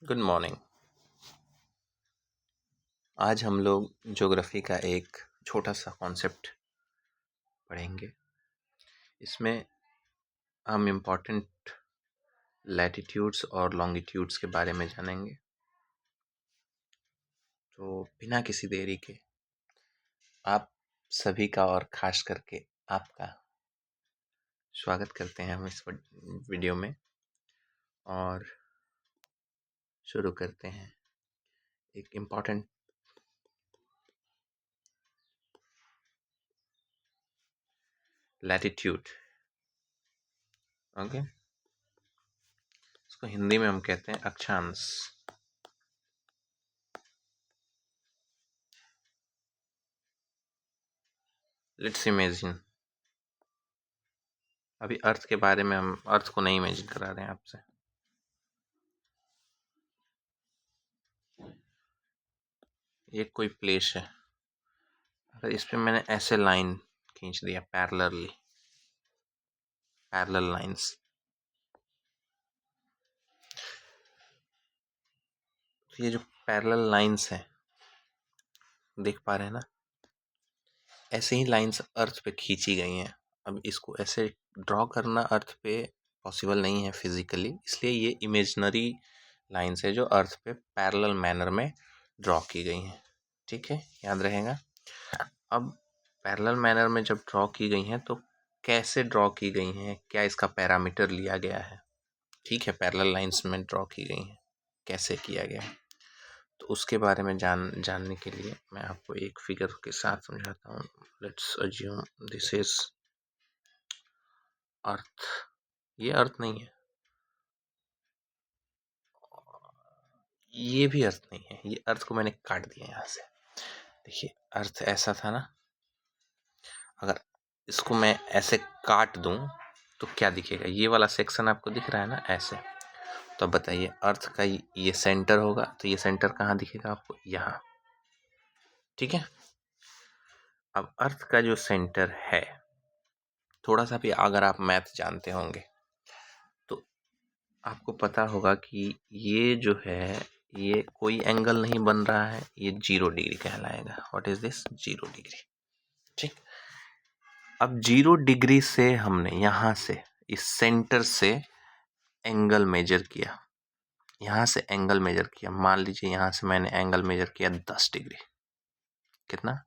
Good morning. आज हम लोग ज्योग्राफी का एक छोटा सा कॉन्सेप्ट पढ़ेंगे। इसमें हम इम्पोर्टेंट लैटिट्यूड्स और लॉन्गिट्यूड्स के बारे में जानेंगे। तो बिना किसी देरी के आप सभी का और ख़ास करके आपका स्वागत करते हैं हम इस वीडियो में और शुरू करते हैं एक इम्पॉर्टेंट लैटिट्यूड। ओके, इसको हिंदी में हम कहते हैं अक्षांश। लेट्स इमेजिन, अभी अर्थ के बारे में हम अर्थ को नहीं इमेजिन करा रहे हैं आपसे। ये कोई प्लेस है, अगर इस पे मैंने ऐसे लाइन खींच दिया पैरेलल लाइंस, तो ये जो पैरेलल लाइंस हैं देख पा रहे हैं ना, ऐसे ही लाइंस अर्थ पे खींची गई हैं। अब इसको ऐसे ड्रॉ करना अर्थ पे पॉसिबल नहीं है फिजिकली, इसलिए ये इमेजिनरी लाइंस है जो अर्थ पे पैरेलल मैनर में ड्रॉ की गई हैं। ठीक है, याद रहेगा। अब पैरेलल मैनर में जब ड्रॉ की गई हैं तो कैसे ड्रॉ की गई हैं, क्या इसका पैरामीटर लिया गया है। ठीक है, पैरेलल लाइंस में ड्रॉ की गई हैं, कैसे किया गया है, तो उसके बारे में जानने के लिए मैं आपको एक फिगर के साथ समझाता हूँ। Let's assume this is earth. ये अर्थ नहीं है, ये भी अर्थ नहीं है। ये अर्थ को मैंने काट दिया यहाँ से। देखिए, अर्थ ऐसा था ना, अगर इसको मैं ऐसे काट दूं तो क्या दिखेगा। ये वाला सेक्शन आपको दिख रहा है ना ऐसे, तो अब बताइए अर्थ का ये सेंटर होगा, तो ये सेंटर कहाँ दिखेगा आपको, यहाँ। ठीक है, अब अर्थ का जो सेंटर है, थोड़ा सा भी अगर आप मैथ जानते होंगे तो आपको पता होगा कि ये जो है, ये कोई एंगल नहीं बन रहा है, ये 0 डिग्री कहलाएगा। What is this, 0 degree. ठीक, अब 0 डिग्री से हमने यहाँ से इस सेंटर से एंगल मेजर किया, यहाँ से एंगल मेजर किया। मान लीजिए यहाँ से मैंने एंगल मेजर किया 10 डिग्री। कितना,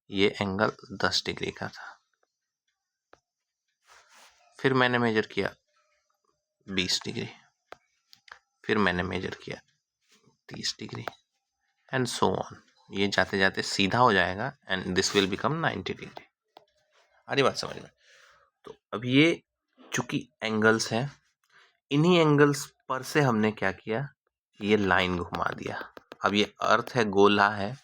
ये एंगल 10 डिग्री का था। फिर मैंने मेजर किया 20 डिग्री, फिर मैंने मेजर किया 30 डिग्री एंड सो ऑन। ये जाते जाते सीधा हो जाएगा and this will become 90 degree. आ रही बात समझ में। तो अब ये चूंकि एंगल्स हैं, इन्हीं एंगल्स पर से हमने क्या किया, ये लाइन घुमा दिया। अब ये अर्थ है, गोला है,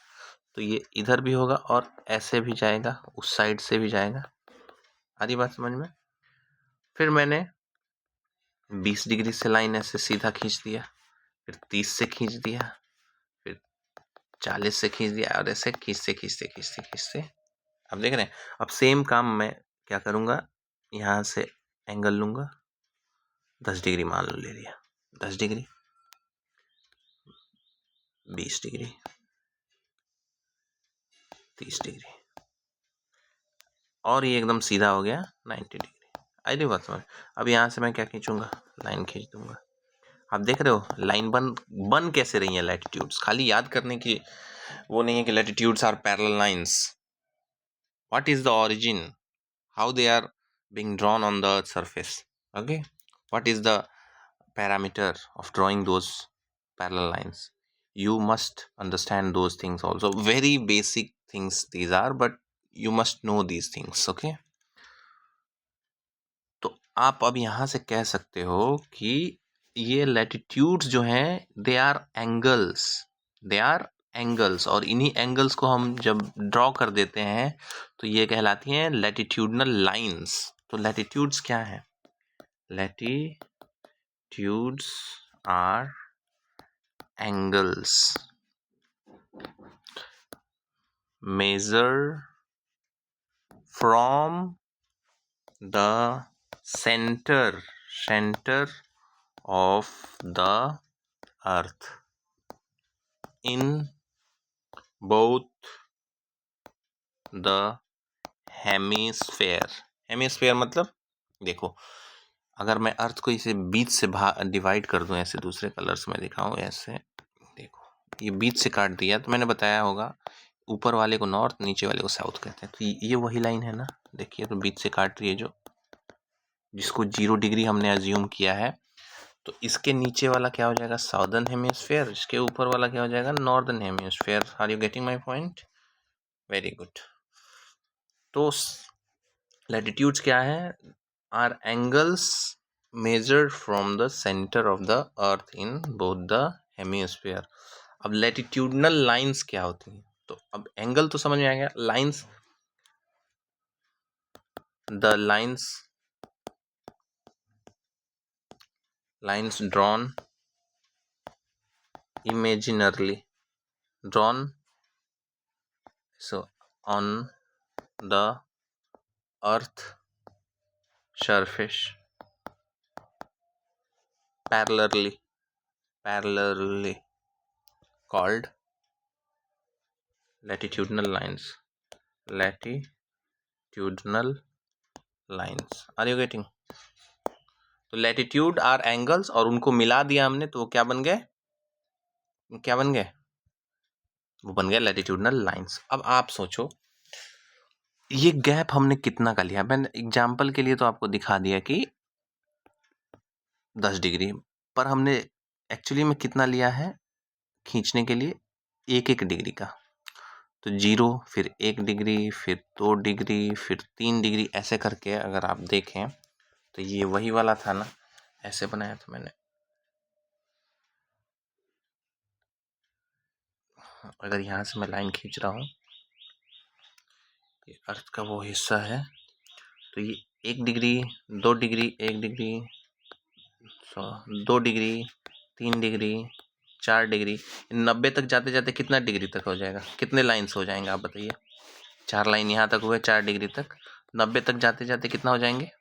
तो ये इधर भी होगा और ऐसे भी जाएगा, उस साइड से भी जाएगा। आ रही बात समझ में। फिर मैंने 20 डिग्री से लाइन ऐसे सीधा खींच दिया, फिर 30 से खींच दिया, फिर 40 से खींच दिया, और ऐसे खींचते खींचते खींचते खींचते, अब देख रहे हैं। अब सेम काम मैं क्या करूँगा, यहाँ से एंगल लूँगा, 10 डिग्री मान लो ले लिया, 10 डिग्री, 20 डिग्री, 30 डिग्री, और ये एकदम सीधा हो गया 90 डिग्री। आई बात समझ। अब यहाँ से मैं क्या खींचूंगा, लाइन खींच दूंगा। आप देख रहे हो लाइन बन कैसे रही है लैटिट्यूड्स। खाली याद करने की वो नहीं है कि latitudes are parallel lines. What is the origin, how they are being drawn on the earth's surface. Okay, what is the parameter of drawing those parallel lines? You must understand those things also. Very basic things these are, but you must know these things. Okay, तो आप अब यहाँ से कह सकते हो कि ये लैटिट्यूड्स जो हैं दे आर एंगल्स, और इन्हीं एंगल्स को हम जब ड्रॉ कर देते हैं तो ये कहलाती हैं लैटिट्यूडनल लाइंस। तो लैटिट्यूड्स क्या है, latitudes are angles measure from the center of the earth in both the hemisphere. Hemisphere मतलब देखो, अगर मैं अर्थ को इसे बीच से डिवाइड कर दूं, ऐसे दूसरे कलर्स में दिखाऊं, ऐसे देखो ये बीच से काट दिया, तो मैंने बताया होगा ऊपर वाले को नॉर्थ, नीचे वाले को साउथ कहते हैं। तो ये वही लाइन है ना, देखिए तो बीच से काट रही है, जो जिसको 0 डिग्री हमने अज्यूम किया है। तो इसके नीचे वाला क्या हो जाएगा, साउदर्न हेमिस्फेयर, इसके ऊपर वाला क्या हो जाएगा, northern hemisphere. Are you getting my point? Very good. तो लैटिट्यूड्स क्या है, are angles measured from the centre of the earth in both the hemisphere. अब लैटिट्यूडनल लाइंस क्या होती हैं, तो अब एंगल तो समझ में आ गया, lines, the lines drawn imaginarily drawn so on the earth surface parallelly called latitudinal lines. Latitudinal lines, are you getting? तो लैटिट्यूड आर एंगल्स, और उनको मिला दिया हमने, तो वो क्या बन गए, क्या बन गए, वो बन गया लैटिट्यूडनल लाइंस। अब आप सोचो ये गैप हमने कितना का लिया, मैंने एग्जाम्पल के लिए तो आपको दिखा दिया कि 10 डिग्री, पर हमने एक्चुअली में कितना लिया है खींचने के लिए, 1 डिग्री का। तो 0, फिर 1 डिग्री, फिर 2 डिग्री, फिर 3 डिग्री, ऐसे करके अगर आप देखें तो ये वही वाला था ना, ऐसे बनाया था मैंने। अगर यहाँ से मैं लाइन खींच रहा हूँ, ये अर्थ का वो हिस्सा है, तो ये 1 degree, 2 degree, 1 degree, 2 degree, 3 degree, 4 degree, 90 तक जाते जाते कितना डिग्री तक हो जाएगा, कितने लाइन्स हो जाएंगे आप बताइए। 4 लाइन यहाँ तक हुए, 4 डिग्री तक, 90 तक जाते जाते कितना हो जाएंगे,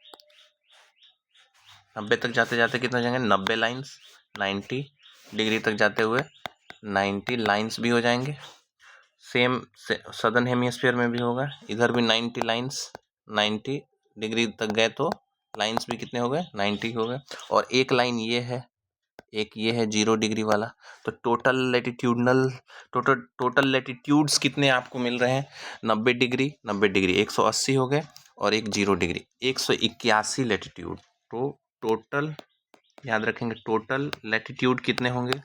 90 तक जाते जाते कितना हो जाएंगे, 90 लाइन्स। 90 डिग्री तक जाते हुए 90 लाइन्स भी हो जाएंगे। सेम सदर्न हेमिस्फीयर में भी होगा, इधर भी 90 लाइन्स। 90 डिग्री तक गए तो लाइन्स भी कितने हो गए, 90 हो गए। और एक लाइन ये है, एक ये है 0 डिग्री वाला। तो टोटल लैटिट्यूड्स कितने आपको मिल रहे हैं, 90 डिग्री, 90 डिग्री 180 हो गए, और एक 0 डिग्री 181 लैटिट्यूड। तो टोटल याद रखेंगे, टोटल लैटिट्यूड कितने होंगे,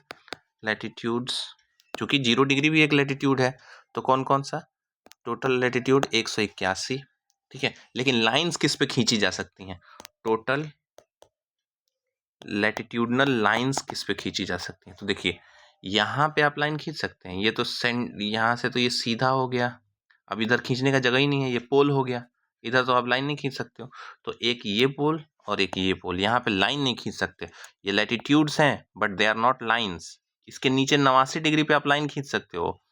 लैटिट्यूड्स, चूंकि 0 डिग्री भी एक लैटिट्यूड है, तो कौन कौन सा, टोटल लैटिट्यूड 181। ठीक है, लेकिन लाइंस किस पे खींची जा सकती हैं, टोटल लैटिट्यूडनल लाइंस किस पे खींची जा सकती हैं। तो देखिए यहाँ पे आप लाइन खींच सकते हैं, ये तो यहाँ से तो ये सीधा हो गया, अब इधर खींचने का जगह ही नहीं है, ये पोल हो गया, इधर तो आप लाइन नहीं खींच सकते हो। तो एक ये पोल और एक ये पोल, यहाँ पे लाइन नहीं खींच सकते, ये लैटिट्यूड्स हैं but they are not lines. इसके नीचे 89 डिग्री पे आप लाइन खींच सकते हो,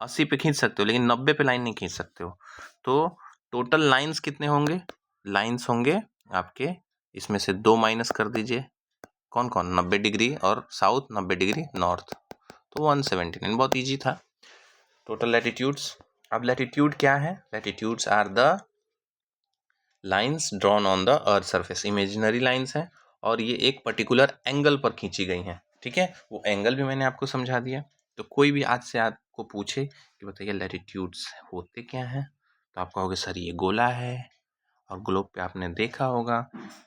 80 पे खींच सकते हो, लेकिन 90 पे लाइन नहीं खींच सकते हो। तो टोटल लाइन्स कितने होंगे, लाइन्स होंगे आपके, इसमें से 2 माइनस कर दीजिए, कौन कौन, 90 डिग्री और साउथ, 90 डिग्री नॉर्थ, तो 179। बहुत ईजी था। Total latitudes. अब लैटिट्यूड क्या है, latitudes are the lines drawn on the earth surface, imaginary lines हैं, और ये एक पर्टिकुलर एंगल पर खींची गई हैं। ठीक है, वो एंगल भी मैंने आपको समझा दिया। तो कोई भी आज से आपको पूछे कि बताइए लैटिट्यूड्स होते क्या हैं, तो आप कहोगे सर ये गोला है, और ग्लोब पे आपने देखा होगा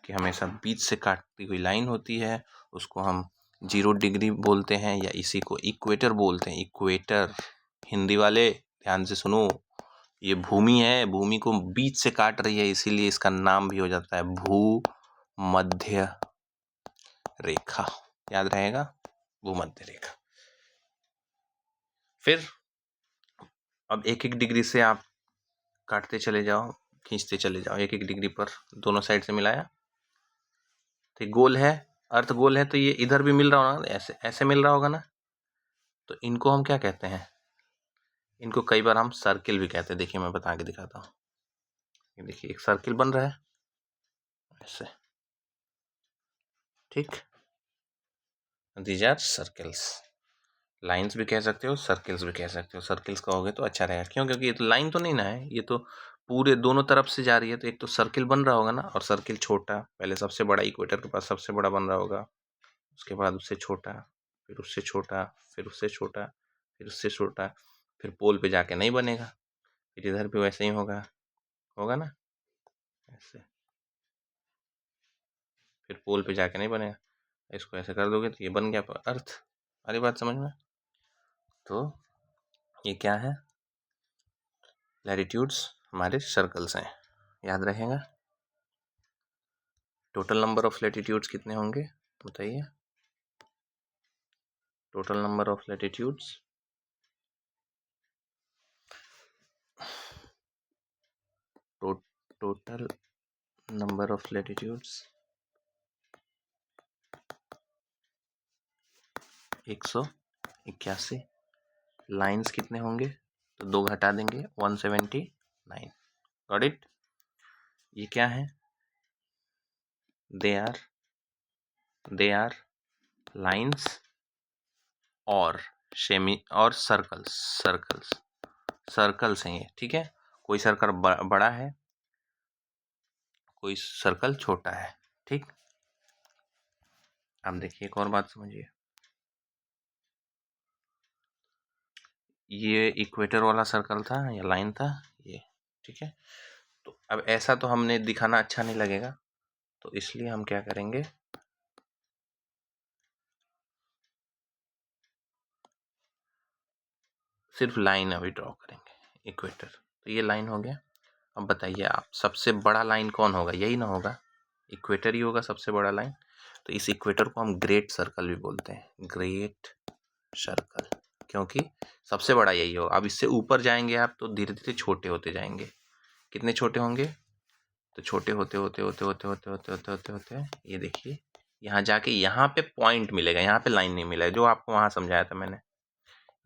कि हमेशा बीच से काटती हुई लाइन होती है, उसको हम 0 डिग्री बोलते हैं, या इसी को इक्वेटर बोलते हैं। इक्वेटर, हिंदी वाले ध्यान से सुनो, ये भूमि है, भूमि को बीच से काट रही है, इसीलिए इसका नाम भी हो जाता है भूमध्य रेखा, याद रहेगा, भूमध्य रेखा। फिर अब 1-1 डिग्री से आप काटते चले जाओ, खींचते चले जाओ, 1-1 डिग्री पर दोनों साइड से मिलाया, तो गोल है, अर्थ गोल है, तो ये इधर भी मिल रहा होगा, ऐसे ऐसे मिल रहा होगा ना, तो इनको हम क्या कहते हैं, इनको कई बार हम सर्किल भी कहते हैं। देखिए मैं बता के दिखाता हूँ, ये देखिए एक सर्किल बन रहा है ऐसे, ठीक, दीज आर सर्कल्स। लाइंस भी कह सकते हो, सर्कल्स भी कह सकते हो। सर्कल्स कहोगे तो अच्छा रहेगा, क्यों? क्योंकि ये तो लाइन तो नहीं ना है, ये तो पूरे दोनों तरफ से जा रही है, तो एक तो सर्किल बन रहा होगा ना, और सर्किल छोटा, पहले सबसे बड़ा, इक्वेटर के पास सबसे बड़ा बन रहा होगा, उसके बाद उससे छोटा, फिर उससे छोटा, फिर उससे छोटा, फिर उससे छोटा, फिर पोल पे जाके नहीं बनेगा, फिर इधर भी वैसे ही होगा, होगा ना ऐसे, फिर पोल पे जाके नहीं बनेगा। इसको ऐसे कर दोगे तो ये बन गया अर्थ। सारी बात समझ में? तो ये क्या है? लैटिट्यूड्स हमारे सर्कल्स हैं, याद रहेगा। टोटल नंबर ऑफ लैटिट्यूड्स कितने होंगे बताइए? Total number of latitudes, total number of latitudes 181। Lines कितने होंगे? तो 2 घटा देंगे, 179। Got it? ये क्या है? दे आर लाइंस और सर्कल्स हैं ये, ठीक है। कोई सर्कल बड़ा है, कोई सर्कल छोटा है, ठीक। अब देखिए एक और बात समझिए, ये इक्वेटर वाला सर्कल था या लाइन था ये, ठीक है। तो अब ऐसा तो हमने दिखाना अच्छा नहीं लगेगा, तो इसलिए हम क्या करेंगे, सिर्फ लाइन अभी ड्रॉ करेंगे, इक्वेटर। तो ये लाइन हो गया। अब बताइए आप, सबसे बड़ा लाइन कौन होगा? यही ना होगा, इक्वेटर ही होगा सबसे बड़ा लाइन। तो इस इक्वेटर को हम ग्रेट सर्कल भी बोलते हैं, ग्रेट सर्कल, क्योंकि सबसे बड़ा यही होगा। अब इससे ऊपर जाएंगे आप तो धीरे धीरे छोटे होते जाएंगे। कितने छोटे होंगे? तो छोटे होते होते होते होते होते होते होते होते होते ये देखिए, यहाँ जाके यहाँ पे पॉइंट मिलेगा, यहाँ पे लाइन नहीं मिला है, जो आपको वहाँ समझाया था मैंने,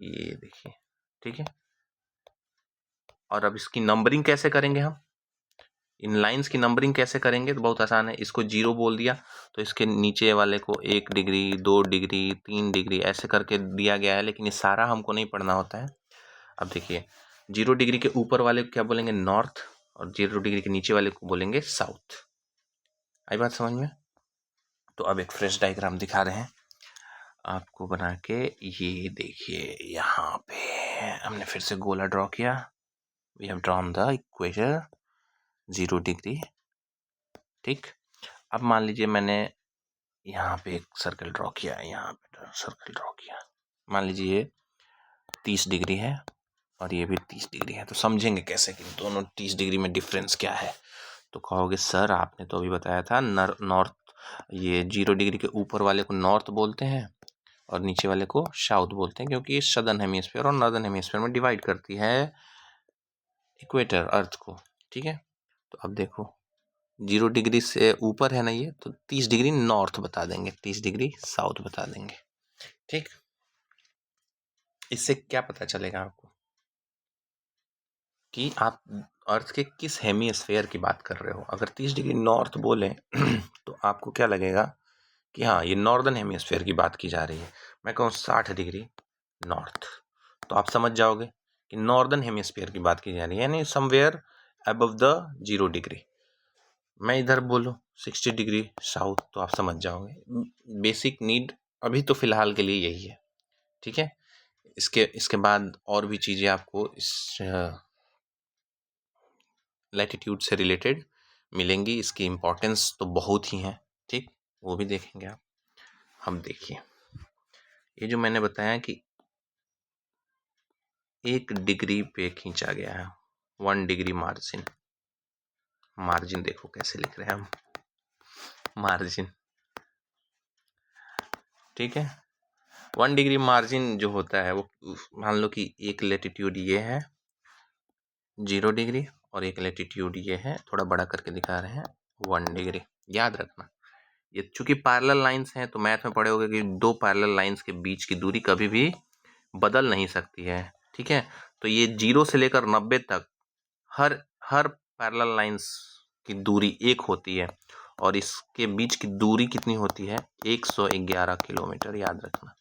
ये देखिए, ठीक है। और अब इसकी नंबरिंग कैसे करेंगे हम? इन लाइंस की नंबरिंग कैसे करेंगे? तो बहुत आसान है। इसको 0 बोल दिया तो इसके नीचे वाले को 1 डिग्री, 2 डिग्री, 3 डिग्री ऐसे करके दिया गया है, लेकिन ये सारा हमको नहीं पढ़ना होता है। अब देखिए, 0 डिग्री के ऊपर वाले को क्या बोलेंगे? नॉर्थ, और 0 डिग्री के नीचे वाले को बोलेंगे साउथ। आई बात समझ में? तो अब एक फ्रेश डायग्राम दिखा रहे हैं आपको बना के। ये देखिए, यहाँ पे हमने फिर से गोला ड्रॉ किया। We have drawn the equator 0 degree, ठीक। अब मान लीजिए मैंने यहाँ पे एक सर्कल ड्रॉ किया, यहाँ पे सर्कल ड्रॉ किया, मान लीजिए ये 30 डिग्री है और ये भी 30 डिग्री है। तो समझेंगे कैसे कि दोनों 30 डिग्री में डिफरेंस क्या है? तो कहोगे सर आपने तो अभी बताया था नॉर्थ, ये 0 डिग्री के ऊपर वाले को नॉर्थ बोलते हैं और नीचे वाले को साउथ बोलते हैं, क्योंकि ये सदर्न हेमिस्फीयर और नॉर्दर्न हेमिस्फीयर में डिवाइड करती है इक्वेटर अर्थ को, ठीक है। तो अब देखो, 0 डिग्री से ऊपर है ना ये, तो 30 डिग्री नॉर्थ बता देंगे, 30 डिग्री साउथ बता देंगे, ठीक। इससे क्या पता चलेगा आपको कि आप अर्थ के किस हेमिस्फीयर की बात कर रहे हो। अगर 30 डिग्री नॉर्थ बोले तो आपको क्या लगेगा कि हाँ, ये नॉर्दर्न हेमिस्फीयर की बात की जा रही है। मैं कहूँ 60 डिग्री नॉर्थ, तो आप समझ जाओगे कि नॉर्दर्न हेमिस्फीयर की बात की जा रही है, यानी समवेयर अबव द 0 डिग्री। मैं इधर बोलूँ 60 डिग्री साउथ, तो आप समझ जाओगे। बेसिक नीड अभी तो फिलहाल के लिए यही है, ठीक है। इसके बाद और भी चीज़ें आपको इस लैटिट्यूड से रिलेटेड मिलेंगी। इसकी इम्पोर्टेंस तो बहुत ही है, ठीक, वो भी देखेंगे आप। हम देखिए, ये जो मैंने बताया कि 1 डिग्री पे खींचा गया है, 1 डिग्री मार्जिन, मार्जिन देखो कैसे लिख रहे हैं हम, मार्जिन, ठीक है। 1 डिग्री मार्जिन जो होता है वो, मान लो कि एक लैटिट्यूड ये है 0 डिग्री और एक लैटिट्यूड ये है, थोड़ा बड़ा करके दिखा रहे हैं 1 डिग्री। याद रखना, ये चूंकि पैरेलल लाइंस हैं तो मैथ में पढ़े होगे कि 2 पैरेलल लाइंस के बीच की दूरी कभी भी बदल नहीं सकती है, ठीक है। तो ये 0 से लेकर 90 तक हर हर पैरेलल लाइंस की दूरी 1 होती है, और इसके बीच की दूरी कितनी होती है? 111 किलोमीटर, याद रखना।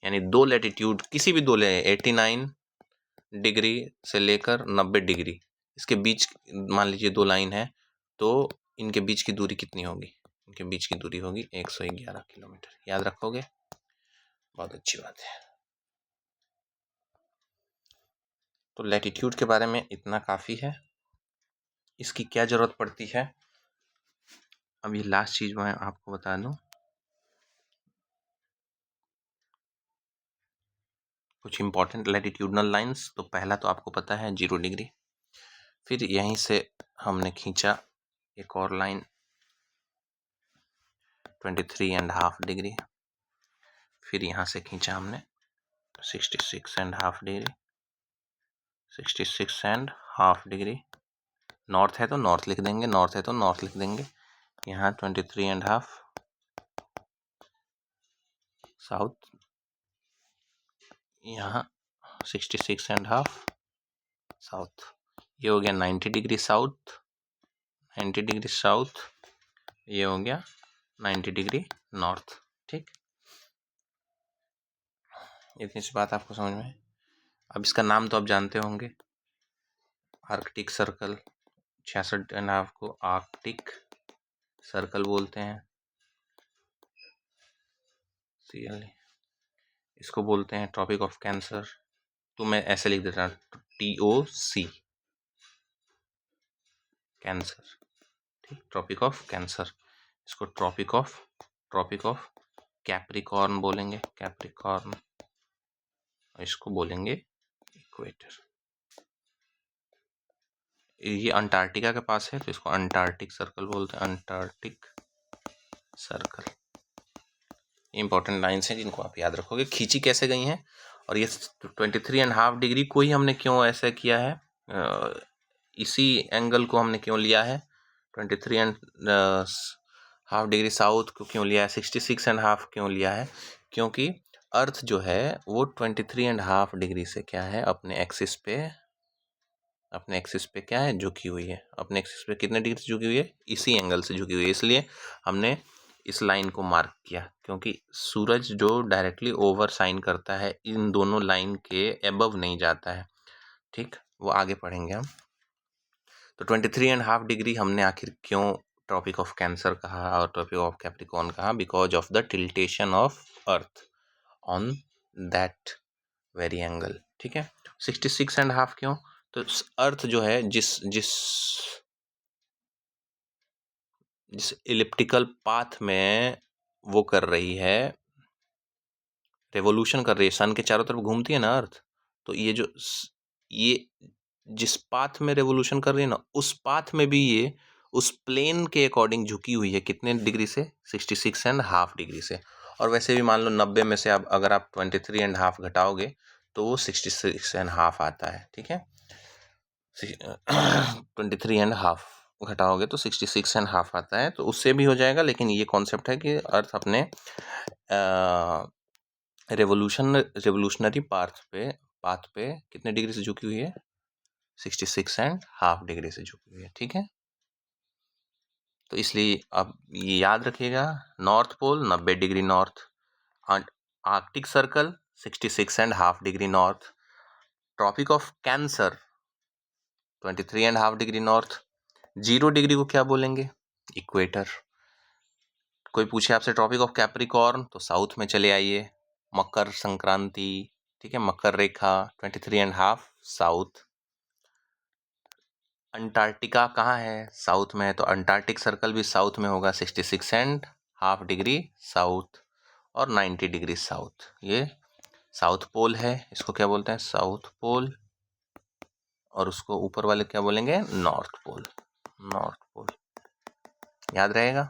यानी दो लैटिट्यूड, किसी भी दो ले, 89 डिग्री से लेकर 90 डिग्री, इसके बीच मान लीजिए दो लाइन है, तो इनके बीच की दूरी कितनी होगी? इनके बीच की दूरी होगी 111 किलोमीटर। याद रखोगे? बहुत अच्छी बात है। तो लैटिट्यूड के बारे में इतना काफ़ी है। इसकी क्या ज़रूरत पड़ती है? अभी लास्ट चीज़ मैं आपको बता दूं, कुछ इंपॉर्टेंट लैटिट्यूडनल लाइंस। तो पहला तो आपको पता है 0 डिग्री, फिर यहीं से हमने खींचा एक और लाइन 23.5 डिग्री, फिर यहाँ से खींचा हमने 66.5 डिग्री, 66.5 डिग्री। नॉर्थ है तो नॉर्थ लिख देंगे, नॉर्थ है तो नॉर्थ लिख देंगे। यहाँ 23.5 साउथ, यहाँ 66.5 साउथ। ये हो गया 90 डिग्री साउथ, 90 डिग्री साउथ। ये हो गया 90 डिग्री नॉर्थ। ठीक, इतनी सी बात आपको समझ में। अब इसका नाम तो आप जानते होंगे, आर्कटिक सर्कल। 66.5 को आर्कटिक सर्कल बोलते हैं, इसको बोलते हैं ट्रॉपिक ऑफ कैंसर। तो मैं ऐसे लिख देता हूँ TOC, कैंसर। ठीक, ट्रॉपिक ऑफ कैंसर। इसको ट्रॉपिक ऑफ कैप्रिकॉर्न बोलेंगे, कैप्रिकॉर्न। इसको बोलेंगे इक्वेटर। ये अंटार्कटिका के पास है तो इसको अंटार्कटिक सर्कल बोलते हैं, अंटार्कटिक सर्कल। इंपॉर्टेंट लाइन्स हैं जिनको आप याद रखोगे। खींची कैसे गई हैं, और ये 23.5 डिग्री को ही हमने क्यों ऐसा किया है, इसी एंगल को हमने क्यों लिया है, 23.5 डिग्री साउथ को क्यों लिया है, 66.5 क्यों लिया है? क्योंकि अर्थ जो है वो 23.5 डिग्री से क्या है, अपने एक्सिस पे क्या है, झुकी हुई है। अपने एक्सिस पे कितने डिग्री से झुकी हुई है? इसी एंगल से झुकी हुई है। इसलिए हमने इस लाइन को मार्क किया, क्योंकि सूरज जो डायरेक्टली ओवर शाइन करता है इन दोनों लाइन के अबव नहीं जाता है। ठीक, वो आगे पढ़ेंगे हम। तो 23.5 डिग्री हमने आखिर क्यों ट्रॉपिक ऑफ कैंसर कहा और ट्रॉपिक ऑफ कैप्रिकॉर्न कहा? Because of the tiltation of earth on that very angle. ठीक है, 66.5 क्यों? तो अर्थ जो है जिस जिस जिस इलिप्टिकल पाथ में वो कर रही है, रेवोल्यूशन कर रही है, सन के चारों तरफ घूमती है ना अर्थ, तो ये जिस पाथ में रेवोल्यूशन कर रही है ना, उस पाथ में भी ये उस प्लेन के अकॉर्डिंग झुकी हुई है। कितने डिग्री से? 66.5 डिग्री से। और वैसे भी मान लो 90 में से आप अगर आप 23.5 घटाओगे तो वो 66.5 आता है। ठीक है, 23.5 घटाओगे तो 66.5 आता है, तो उससे भी हो जाएगा। लेकिन ये कॉन्सेप्ट है कि अर्थ अपने रेवोल्यूशनरी पाथ पे कितने डिग्री से झुकी हुई है? 66.5 डिग्री से झुकी हुई है। ठीक है, तो इसलिए अब ये याद रखिएगा, North Pole 90 degree north, Arctic Circle 66.5 degree north, Tropic of Cancer 23.5 degree north, 0 degree को क्या बोलेंगे? इक्वेटर। कोई पूछे आपसे ट्रॉपिक ऑफ कैप्रिकॉर्न तो साउथ में चले आइए, मकर संक्रांति। ठीक है, मकर रेखा 23.5 साउथ। अंटार्कटिका कहाँ है? साउथ में है, तो अंटार्कटिक सर्कल भी साउथ में होगा, 66.5 डिग्री साउथ और 90 डिग्री साउथ। ये साउथ पोल है, इसको क्या बोलते हैं? South Pole. और उसको ऊपर वाले क्या बोलेंगे? North Pole, North Pole. याद रहेगा?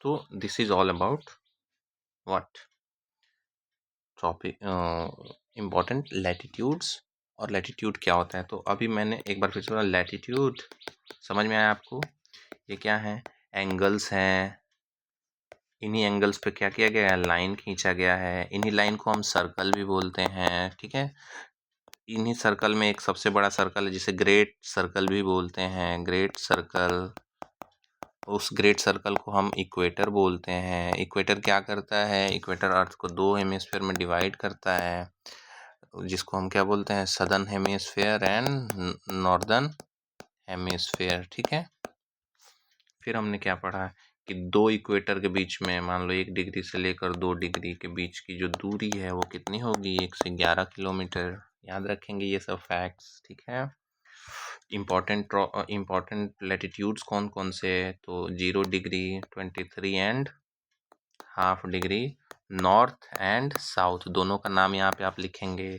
तो this is all about what topic, important latitudes. और लैटिट्यूड क्या होता है, तो अभी मैंने एक बार फिर से बोला, लैटिट्यूड समझ में आया आपको? ये क्या है? एंगल्स हैं, इन्हीं एंगल्स पे क्या किया गया है? लाइन खींचा गया है। इन्हीं लाइन को हम सर्कल भी बोलते हैं। ठीक है, इन्हीं सर्कल में एक सबसे बड़ा सर्कल है जिसे ग्रेट सर्कल भी बोलते हैं, ग्रेट सर्कल। उस ग्रेट सर्कल को हम इक्वेटर बोलते हैं। इक्वेटर क्या करता है? इक्वेटर अर्थ को 2 हेमिस्फीयर में डिवाइड करता है, जिसको हम क्या बोलते हैं? Southern hemisphere and northern hemisphere. ठीक है। फिर हमने क्या पढ़ा कि 2 इक्वेटर के बीच में मान लो 1 डिग्री से लेकर 2 डिग्री के बीच की जो दूरी है वो कितनी होगी? 1 से 11 किलोमीटर। याद रखेंगे ये सब फैक्ट्स। ठीक है। इम्पोर्टेंट लैटिट्यूड्स कौन कौन से? तो 0 degree, 23 and half degree, north and south दोनों का नाम यहाँ पे आप लिखेंगे।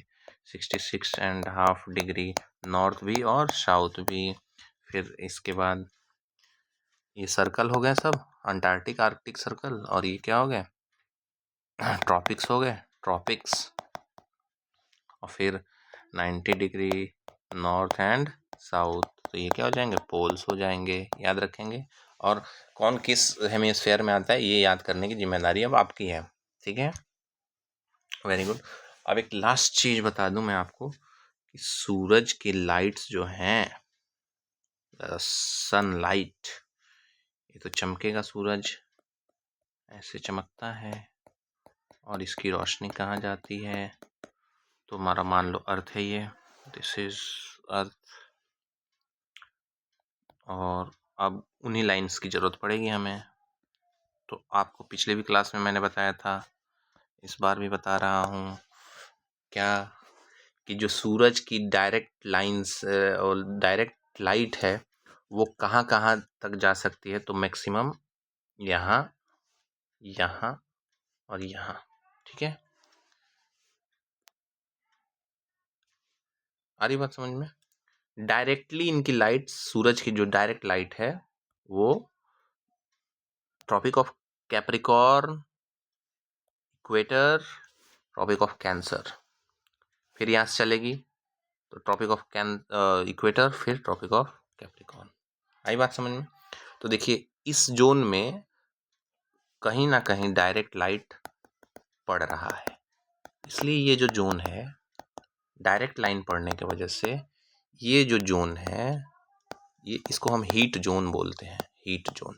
66 एंड हाफ डिग्री, नॉर्थ भी और साउथ भी। फिर इसके बाद ये सर्कल हो गए सब, अंटार्कटिक, आर्कटिक सर्कल, और ये क्या हो गए? ट्रॉपिक्स हो गए, ट्रॉपिक्स। और फिर 90 डिग्री नॉर्थ एंड साउथ, तो ये क्या हो जाएंगे? पोल्स हो जाएंगे। याद रखेंगे। और कौन किस हेमिस्फीयर में आता है ये याद करने की जिम्मेदारी अब आपकी है। ठीक है, वेरी गुड। अब एक लास्ट चीज बता दूं मैं आपको कि सूरज की लाइट्स जो हैं, सनलाइट, ये तो चमकेगा, सूरज ऐसे चमकता है और इसकी रोशनी कहाँ जाती है? तो हमारा मान लो अर्थ है ये, दिस इज अर्थ। और अब उन्हीं लाइंस की ज़रूरत पड़ेगी हमें। तो आपको पिछले भी क्लास में मैंने बताया था, इस बार भी बता रहा हूँ, क्या कि जो सूरज की डायरेक्ट लाइंस और डायरेक्ट लाइट है वो कहाँ कहाँ तक जा सकती है? तो मैक्सिमम यहाँ, यहाँ और यहाँ। ठीक है, आ रही बात समझ में? डायरेक्टली इनकी लाइट, सूरज की जो डायरेक्ट लाइट है वो Tropic of Capricorn, equator, Tropic of Cancer, फिर यहाँ से चलेगी तो ट्रॉपिक ऑफ इक्वेटर, फिर ट्रॉपिक ऑफ कैप्रिकॉर्न। आई बात समझ में? तो देखिए इस जोन में कहीं ना कहीं डायरेक्ट लाइट पड़ रहा है, इसलिए ये जो जोन है डायरेक्ट लाइन पड़ने की वजह से, ये जो जोन है ये, इसको हम हीट जोन बोलते हैं। हीट जोन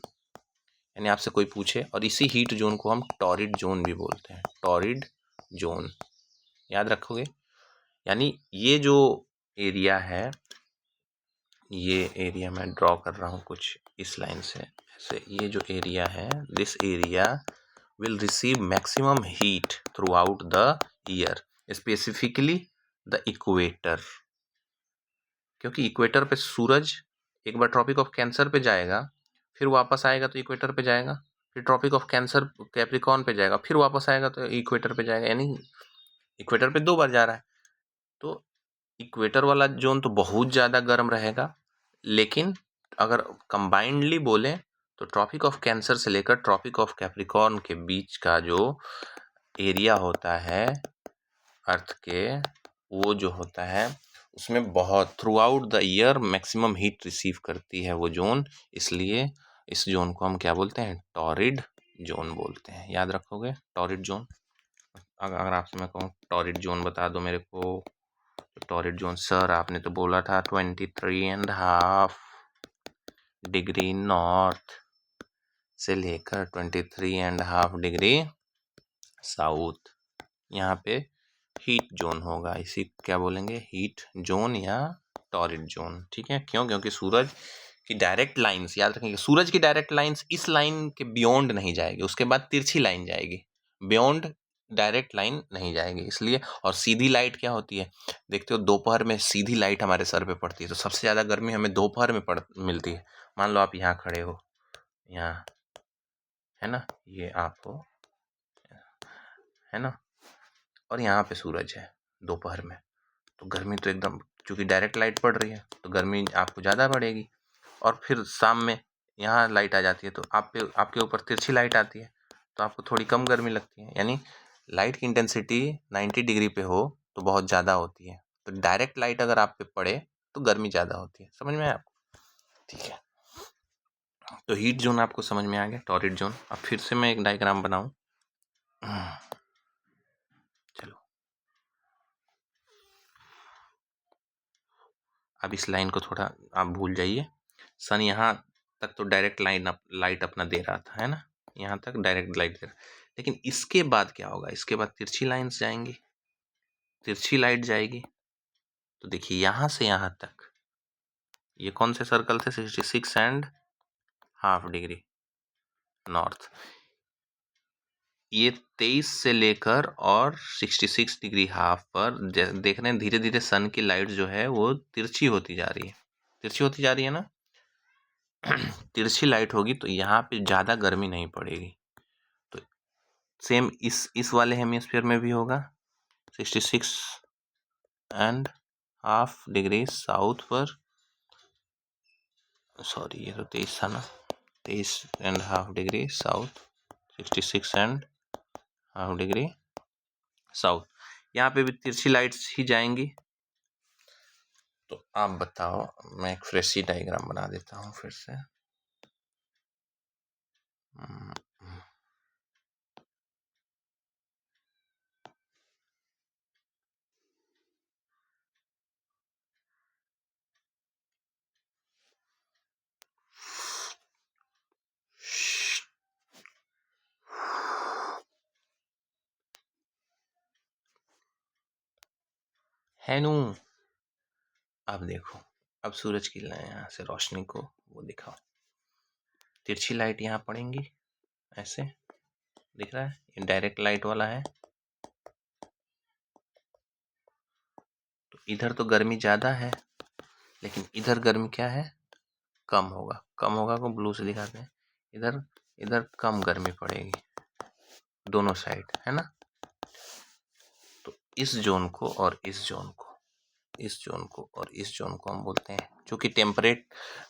यानी आपसे कोई पूछे, और इसी हीट जोन को हम टॉरिड जोन भी बोलते हैं, टॉरिड जोन। याद रखोगे? यानी ये जो एरिया है, ये एरिया मैं ड्रॉ कर रहा हूँ कुछ इस लाइन से ऐसे, ये जो एरिया है, this area will receive maximum heat through out the year, specifically the equator. क्योंकि इक्वेटर पे सूरज एक बार ट्रॉपिक ऑफ कैंसर पे जाएगा, फिर वापस आएगा तो इक्वेटर पे जाएगा, फिर ट्रॉपिक ऑफ कैंसर कैप्रिकॉर्न पे जाएगा, फिर वापस आएगा तो इक्वेटर पे जाएगा, यानी इक्वेटर पे 2 बार जा रहा है। तो इक्वेटर वाला जोन तो बहुत ज़्यादा गर्म रहेगा, लेकिन अगर कंबाइंडली बोलें तो ट्रॉपिक ऑफ कैंसर से लेकर ट्रॉपिक ऑफ कैप्रिकॉर्न के बीच का जो एरिया होता है अर्थ के, वो जो होता है उसमें बहुत through out the year maximum heat receive करती है वो जोन, इसलिए इस जोन को हम क्या बोलते हैं? टॉरिड जोन बोलते हैं। याद रखोगे टॉरिड जोन। अगर आपसे मैं कहूँ टॉरिड जोन बता दो मेरे को, तो टॉरिड जोन, सर आपने तो बोला था 23.5 डिग्री नॉर्थ से लेकर 23.5 डिग्री साउथ, यहाँ पे हीट जोन होगा। इसी क्या बोलेंगे? हीट जोन या टॉरिड जोन। ठीक है, क्यों? क्योंकि सूरज की डायरेक्ट लाइंस, याद रखेंगे, सूरज की डायरेक्ट लाइंस इस लाइन के बियॉन्ड नहीं जाएगी, उसके बाद तिरछी लाइन जाएगी, बियॉन्ड डायरेक्ट लाइन नहीं जाएगी, इसलिए। और सीधी लाइट क्या होती है? देखते हो दोपहर में सीधी लाइट हमारे सर पे पड़ती है, तो सबसे ज़्यादा गर्मी हमें दोपहर में मिलती है। मान लो आप यहाँ खड़े हो, यहाँ है ना, ये आप हो, है ना, और यहाँ पे सूरज है दोपहर में, तो गर्मी तो एकदम, क्योंकि डायरेक्ट लाइट पड़ रही है तो गर्मी आपको ज़्यादा पड़ेगी। और फिर शाम में यहाँ लाइट आ जाती है तो आपके ऊपर तिरछी लाइट आती है, तो आपको थोड़ी कम गर्मी लगती है। यानी लाइट की इंटेंसिटी 90 डिग्री पे हो तो बहुत ज़्यादा होती है, तो डायरेक्ट लाइट अगर आप पे पड़े तो गर्मी ज़्यादा होती है। समझ में आया आपको? ठीक है, तो हीट जोन आपको समझ में आ गया, टॉरिड जोन। अब फिर से मैं एक डायग्राम बनाऊं। चलो, अब इस लाइन को थोड़ा आप भूल जाइए। सन यहाँ तक तो डायरेक्ट लाइट अपना दे रहा था, है ना, यहाँ तक डायरेक्ट लाइट दे रहा। लेकिन इसके बाद क्या होगा, इसके बाद तिरछी लाइन्स जाएंगी, तिरछी लाइट जाएगी। तो देखिए यहाँ से यहाँ तक ये कौन से सर्कल थे, 66.5 डिग्री नॉर्थ। ये 23 से लेकर और 66 डिग्री हाफ पर देख रहे हैं धीरे धीरे सन की लाइट जो है वो तिरछी होती जा रही है, तिरछी होती जा रही है ना। तिरछी लाइट होगी तो यहाँ पे ज़्यादा गर्मी नहीं पड़ेगी। तो सेम इस वाले हेमिस्फीयर में भी होगा, 66.5 डिग्री साउथ पर, सॉरी ये तो 23 था ना, 23.5 डिग्री साउथ, 66.5 डिग्री साउथ। यहाँ पे भी तिरछी लाइट्स ही जाएंगी। तो आप बताओ, मैं एक फ्रेश ही डायग्राम बना देता हूँ फिर से। है नू, अब देखो, अब सूरज की यहाँ से रोशनी को वो दिखाओ, तिरछी लाइट यहाँ पड़ेंगी, ऐसे दिख रहा है, ये डायरेक्ट लाइट वाला है। तो इधर तो गर्मी ज़्यादा है, लेकिन इधर गर्मी क्या है, कम होगा। कम होगा को ब्लू से दिखाते हैं, इधर इधर कम गर्मी पड़ेगी दोनों साइड, है ना। तो इस जोन को और इस जोन को, इस जोन को और इस जोन को हम बोलते हैं, क्योंकि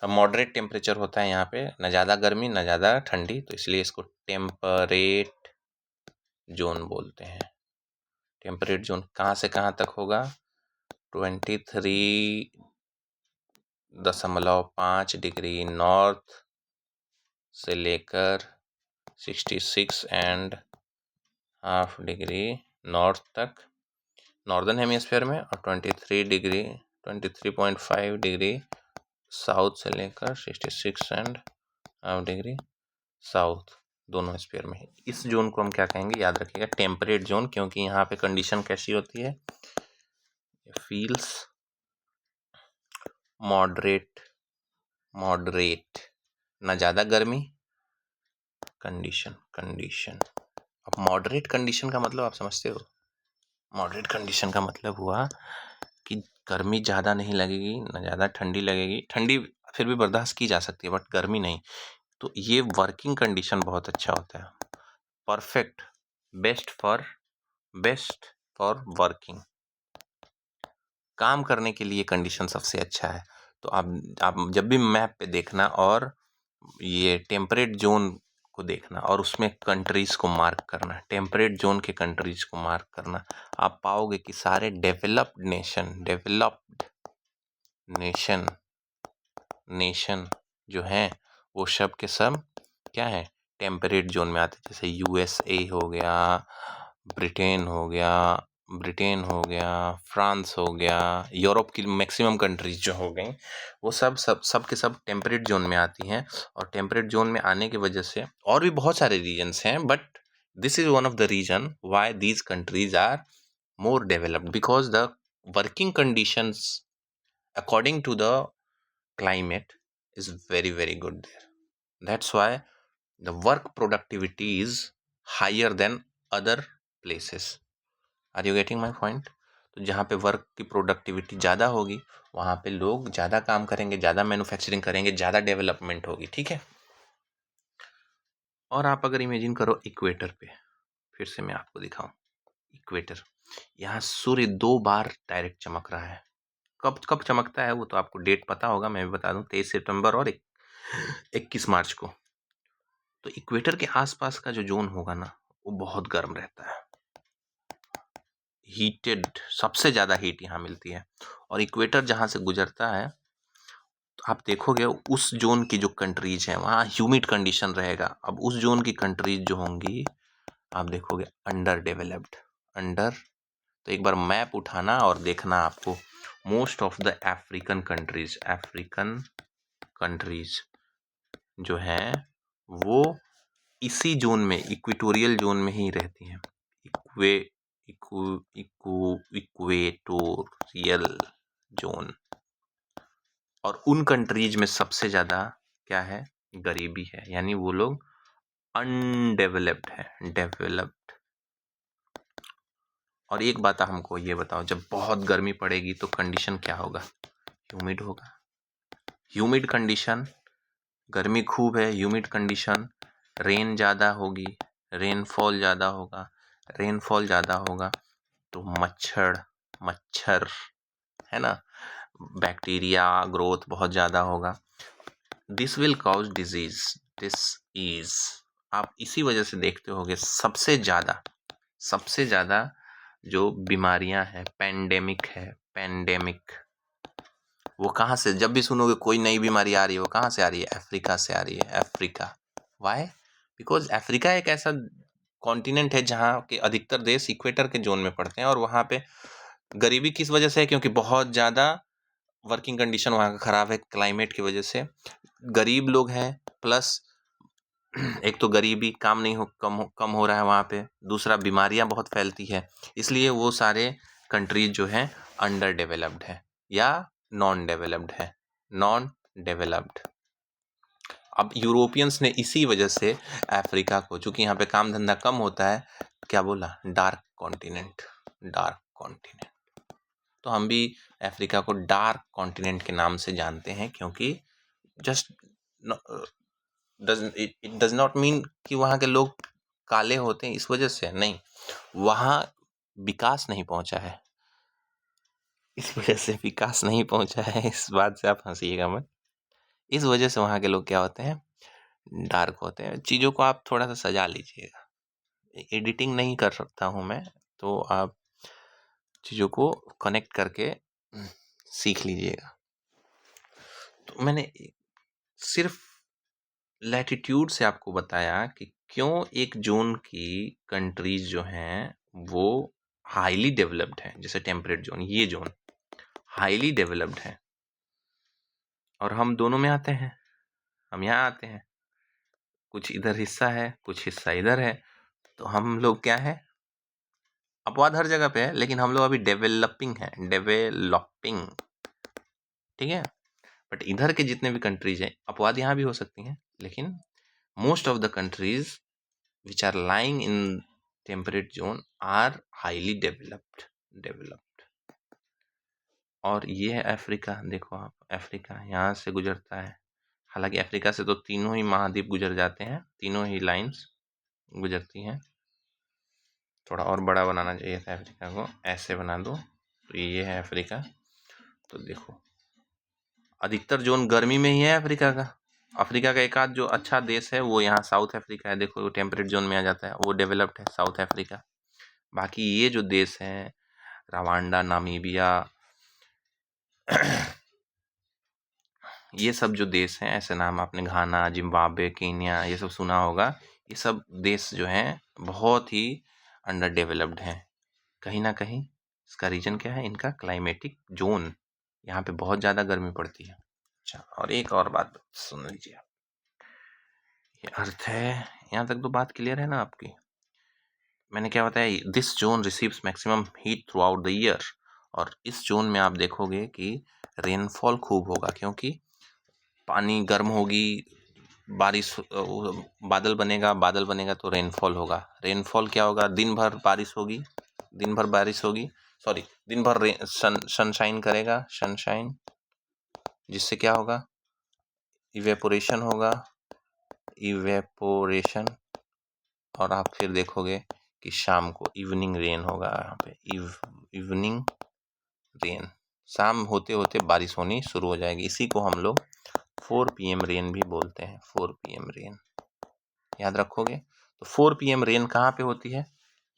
मॉडरेट टेम्परेचर होता है यहाँ पे, न ज़्यादा गर्मी न ज़्यादा ठंडी, तो इसलिए इसको टेम्परेट जोन बोलते हैं। टेम्परेट जोन कहाँ से कहाँ तक होगा, 23.5 डिग्री नॉर्थ से लेकर 66.5 डिग्री नॉर्थ तक नॉर्दर्न हेमिस्फीयर में, और 23.5 डिग्री साउथ से लेकर 66.5 डिग्री साउथ, दोनों हेमिस्फीयर में। इस जोन को हम क्या कहेंगे, याद रखिएगा, टेम्परेट जोन, क्योंकि यहाँ पे कंडीशन कैसी होती है, फील्स मॉडरेट, ना ज़्यादा गर्मी, कंडीशन। अब मॉडरेट कंडीशन का मतलब आप समझते हो, मॉडरेट कंडीशन का मतलब हुआ कि गर्मी ज़्यादा नहीं लगेगी, ना ज़्यादा ठंडी लगेगी, ठंडी फिर भी बर्दाश्त की जा सकती है बट गर्मी नहीं। तो ये वर्किंग कंडीशन बहुत अच्छा होता है, परफेक्ट, बेस्ट फॉर वर्किंग, काम करने के लिए कंडीशन सबसे अच्छा है। तो आप जब भी मैप पे देखना और ये टेम्परेट जोन को देखना और उसमें कंट्रीज़ को मार्क करना, टेम्परेट जोन के कंट्रीज़ को मार्क करना, आप पाओगे कि सारे डेवलप्ड नेशन जो हैं वो सब के सब क्या है, टेम्परेट जोन में आते हैं। जैसे USA हो गया, ब्रिटेन हो गया, फ्रांस हो गया, यूरोप की मैक्सिमम कंट्रीज जो हो गई, वो सब के सब टेम्परेट जोन में आती हैं। और टेम्परेट जोन में आने की वजह से और भी बहुत सारे रीजन्स हैं, but this is one of the reason why these countries are more developed, because the working conditions according to the climate is very good there. That's why the work productivity is higher than other places. Are you getting my point? तो जहाँ पे work की productivity ज़्यादा होगी वहाँ पे लोग ज़्यादा काम करेंगे, ज़्यादा मैन्युफैक्चरिंग करेंगे, ज़्यादा डेवलपमेंट होगी, ठीक है। और आप अगर इमेजिन करो इक्वेटर पे, फिर से मैं आपको दिखाऊं, इक्वेटर, यहाँ सूर्य 2 बार डायरेक्ट चमक रहा है। कब कब चमकता है वो तो आपको डेट पता होगा, मैं भी बता दूं, 23 सितंबर और 21 मार्च को। तो इक्वेटर के आसपास का जो जोन होगा ना वो बहुत गर्म रहता है, हीटेड, सबसे ज़्यादा हीट यहाँ मिलती है। और इक्वेटर जहाँ से गुजरता है तो आप देखोगे उस जोन की जो कंट्रीज हैं वहाँ ह्यूमिड कंडीशन रहेगा। अब उस जोन की कंट्रीज जो होंगी आप देखोगे अंडर डेवलप्ड, तो एक बार मैप उठाना और देखना आपको most of the African countries जो हैं वो इसी जोन में, इक्वेटोरियल जोन में ही रहती हैं। Equatorial zone. और उन कंट्रीज में सबसे ज्यादा क्या है, गरीबी है, यानी वो लोग अनडेवलप्ड है, डेवलप्ड। और एक बात हमको ये बताओ, जब बहुत गर्मी पड़ेगी तो कंडीशन क्या होगा, ह्यूमिड होगा। ह्यूमिड कंडीशन, गर्मी खूब है, ह्यूमिड कंडीशन, रेन ज़्यादा होगी, रेनफॉल ज़्यादा होगा, रेनफॉल ज़्यादा होगा तो मच्छर है ना, बैक्टीरिया ग्रोथ बहुत ज़्यादा होगा। This will cause disease. आप इसी वजह से देखते होगे सबसे ज़्यादा जो बीमारियां हैं, पेंडेमिक, वो कहाँ से, जब भी सुनोगे कोई नई बीमारी आ रही है, वो कहाँ से आ रही है, अफ्रीका से आ रही है। Africa, Y? बिकॉज अफ्रीका एक ऐसा कॉन्टिनेंट है जहाँ के अधिकतर देश इक्वेटर के जोन में पड़ते हैं, और वहाँ पे गरीबी किस वजह से है, क्योंकि बहुत ज़्यादा वर्किंग कंडीशन वहाँ का ख़राब है, क्लाइमेट की वजह से गरीब लोग हैं, प्लस एक तो गरीबी, काम नहीं हो, कम हो रहा है वहाँ पे, दूसरा बीमारियाँ बहुत फैलती है, इसलिए वो सारे कंट्रीज जो हैं अंडर डेवलप्ड है या नॉन डेवलप्ड। अब यूरोपियंस ने इसी वजह से अफ्रीका को, चूंकि यहाँ पे काम धंधा कम होता है, क्या बोला, डार्क कॉन्टिनेंट। तो हम भी अफ्रीका को डार्क कॉन्टिनेंट के नाम से जानते हैं, क्योंकि just it does not mean कि वहाँ के लोग काले होते हैं इस वजह से, नहीं, वहाँ विकास नहीं पहुंचा है, इस वजह से विकास नहीं पहुंचा है, इस बात से आप हंसिएगा मत। इस वजह से वहाँ के लोग क्या होते हैं, डार्क होते हैं। चीज़ों को आप थोड़ा सा सजा लीजिएगा, एडिटिंग नहीं कर सकता हूँ मैं, तो आप चीज़ों को कनेक्ट करके सीख लीजिएगा। तो मैंने सिर्फ लैटिट्यूड से आपको बताया कि क्यों एक जोन की कंट्रीज जो हैं वो हाईली डेवलप्ड है, जैसे टेम्परेट जोन, ये जोन हाईली डेवलप्ड है, और हम दोनों में आते हैं, हम यहाँ आते हैं, कुछ इधर हिस्सा है, कुछ हिस्सा इधर है, तो हम लोग क्या है, अपवाद हर जगह पे है, लेकिन हम लोग अभी डेवलपिंग, ठीक है। बट इधर के जितने भी कंट्रीज हैं, अपवाद यहाँ भी हो सकती हैं, लेकिन most of the countries which are lying in temperate zone are highly developed। और ये है अफ्रीका, देखो आप, अफ्रीका यहाँ से गुजरता है, हालांकि अफ्रीका से तो तीनों ही महाद्वीप गुजर जाते हैं, तीनों ही लाइंस गुजरती हैं। थोड़ा और बड़ा बनाना चाहिए था अफ्रीका को, ऐसे बना दो तो ये है अफ्रीका। तो देखो अधिकतर जोन गर्मी में ही है अफ्रीका का। अफ्रीका का एक आध जो अच्छा देश है वो यहाँ साउथ अफ्रीका है, देखो वो टेम्परेट जोन में आ जाता है, वो डेवलप्ड है साउथ अफ्रीका। बाकी ये जो देश हैं, रवांडा, नामीबिया, ये सब जो देश हैं, ऐसे नाम आपने घाना, जिम्बाब्वे, केन्या, ये सब सुना होगा, ये सब देश जो हैं बहुत ही अंडर डेवलप्ड हैं। कहीं ना कहीं इसका रीजन क्या है, इनका क्लाइमेटिक जोन, यहाँ पे बहुत ज़्यादा गर्मी पड़ती है। अच्छा, और एक और बात सुन लीजिए, ये अर्थ है, यहाँ तक तो बात क्लियर है ना आपकी। मैंने क्या बताया, this zone receives maximum heat through out the year, और इस जोन में आप देखोगे कि रेनफॉल खूब होगा, क्योंकि पानी गर्म होगी, बारिश, बादल बनेगा तो रेनफॉल होगा। रेनफॉल क्या होगा, दिन भर बारिश होगी, सॉरी, दिन भर सनशाइन करेगा, जिससे क्या होगा, इवेपोरेशन होगा, और आप फिर देखोगे कि शाम को इवनिंग रेन होगा, यहाँ पे इवनिंग रेन, शाम होते होते बारिश होनी शुरू हो जाएगी। इसी को हम लोग 4 PM रेन भी बोलते हैं, 4 PM रेन, याद रखोगे। तो 4 PM रेन कहाँ पे होती है,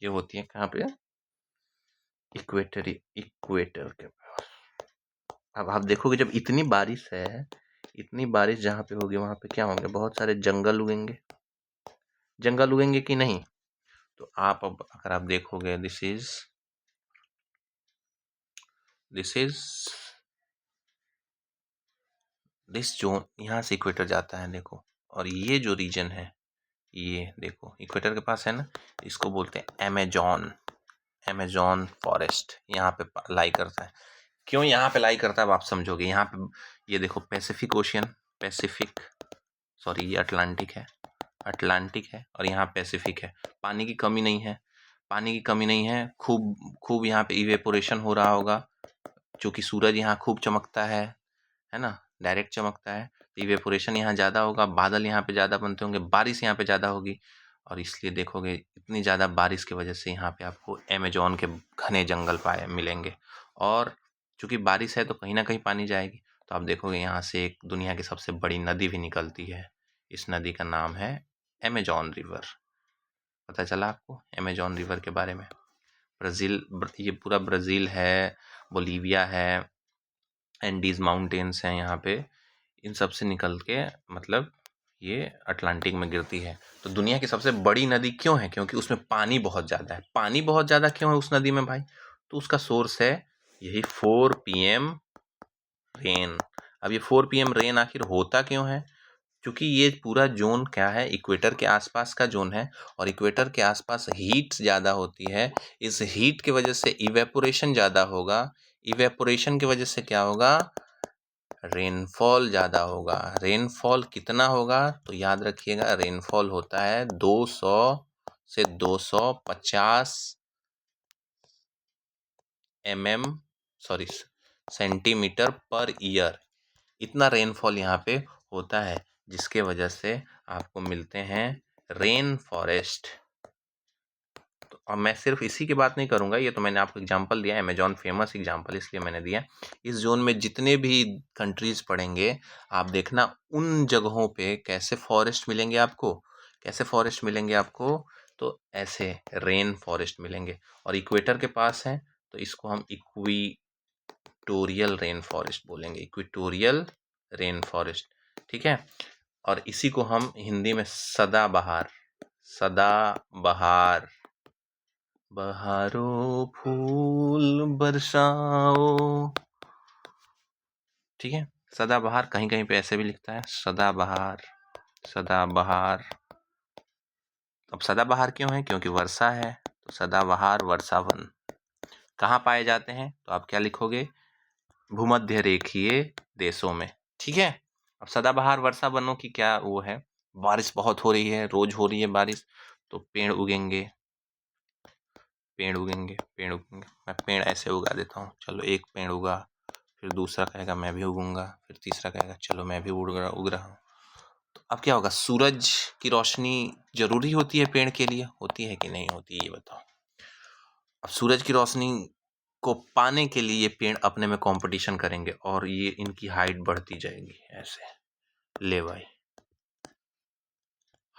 ये होती है कहाँ पे, इक्वेटर के पास। अब आप देखोगे जब इतनी बारिश है, इतनी बारिश जहाँ पे होगी वहाँ पे क्या होंगे, बहुत सारे जंगल उगेंगे कि नहीं। तो आप अब अगर आप देखोगे, दिस जोन, यहाँ से इक्वेटर जाता है देखो, और ये जो रीजन है ये देखो इक्वेटर के पास है ना, इसको बोलते हैं अमेजॉन फॉरेस्ट, यहाँ पे लाई करता है। क्यों यहाँ पे लाई करता है अब आप समझोगे। यहाँ पे ये देखो ये अटलांटिक है और यहाँ पैसिफिक है। पानी की कमी नहीं है। खूब यहाँ पे इवेपोरेशन हो रहा होगा, क्योंकि सूरज यहाँ खूब चमकता है ना, डायरेक्ट चमकता है। इवेपोरेशन यहाँ ज़्यादा होगा, बादल यहाँ पे ज़्यादा बनते होंगे, बारिश यहाँ पे ज़्यादा होगी, और इसलिए देखोगे इतनी ज़्यादा बारिश की वजह से यहाँ पे आपको अमेजॉन के घने जंगल पाए मिलेंगे। और चूँकि बारिश है तो कहीं ना कहीं पानी जाएगी, तो आप देखोगे यहाँ से एक दुनिया की सबसे बड़ी नदी भी निकलती है। इस नदी का नाम है अमेजॉन रिवर। पता चला आपको अमेजॉन रिवर के बारे में। ये पूरा ब्राज़ील है, बोलीविया है, एंडीज माउंटेन्स हैं यहाँ पे, इन सब से निकल के मतलब ये अटलांटिक में गिरती है। तो दुनिया की सबसे बड़ी नदी क्यों है? क्योंकि उसमें पानी बहुत ज़्यादा है। पानी बहुत ज़्यादा क्यों है उस नदी में भाई? तो उसका सोर्स है यही 4 PM रेन। अब ये 4 PM रेन आखिर होता क्यों है? क्योंकि ये पूरा जोन क्या है, इक्वेटर के आसपास का जोन है, और इक्वेटर के आसपास हीट ज़्यादा होती है। इस हीट की वजह से इवेपोरेशन ज़्यादा होगा। इवेपोरेशन की वजह से क्या होगा? रेनफॉल ज़्यादा होगा। रेनफॉल कितना होगा? तो याद रखिएगा, रेनफॉल होता है 200 से 250 सेंटीमीटर पर ईयर। इतना रेनफॉल यहाँ पे होता है, जिसके वजह से आपको मिलते हैं रेन फॉरेस्ट। तो अब मैं सिर्फ इसी की बात नहीं करूँगा, ये तो मैंने आपको एग्जांपल दिया, अमेजॉन फेमस एग्जांपल इसलिए मैंने दिया। इस जोन में जितने भी कंट्रीज़ पड़ेंगे, आप देखना उन जगहों पे कैसे फॉरेस्ट मिलेंगे आपको। तो ऐसे रेन फॉरेस्ट मिलेंगे। और इक्वेटर के पास है तो इसको हम इक्वेटोरियल रेन फॉरेस्ट बोलेंगे, इक्वेटोरियल रेन फॉरेस्ट, ठीक है। और इसी को हम हिंदी में सदाबहार बहारो फूल बरसाओ, ठीक है। सदाबहार कहीं कहीं पे ऐसे भी लिखता है, सदाबहार। अब सदाबहार क्यों है? क्योंकि वर्षा है, तो सदाबहार वर्षावन। कहाँ पाए जाते हैं? तो आप क्या लिखोगे? भूमध्य रेखीय देशों में, ठीक है। अब सदाबहार वर्षा वनों की क्या वो है, बारिश बहुत हो रही है, रोज हो रही है बारिश, तो पेड़ उगेंगे। मैं पेड़ ऐसे उगा देता हूँ, चलो एक पेड़ उगा, फिर दूसरा कहेगा मैं भी उगूंगा, फिर तीसरा कहेगा चलो मैं भी उग रहा हूँ। तो अब क्या होगा? सूरज की रोशनी जरूरी होती है पेड़ के लिए, होती है कि नहीं होती, ये बताओ। अब सूरज की रोशनी को पाने के लिए ये पेड़ अपने में कंपटीशन करेंगे, और ये इनकी हाइट बढ़ती जाएगी ऐसे। ले भाई,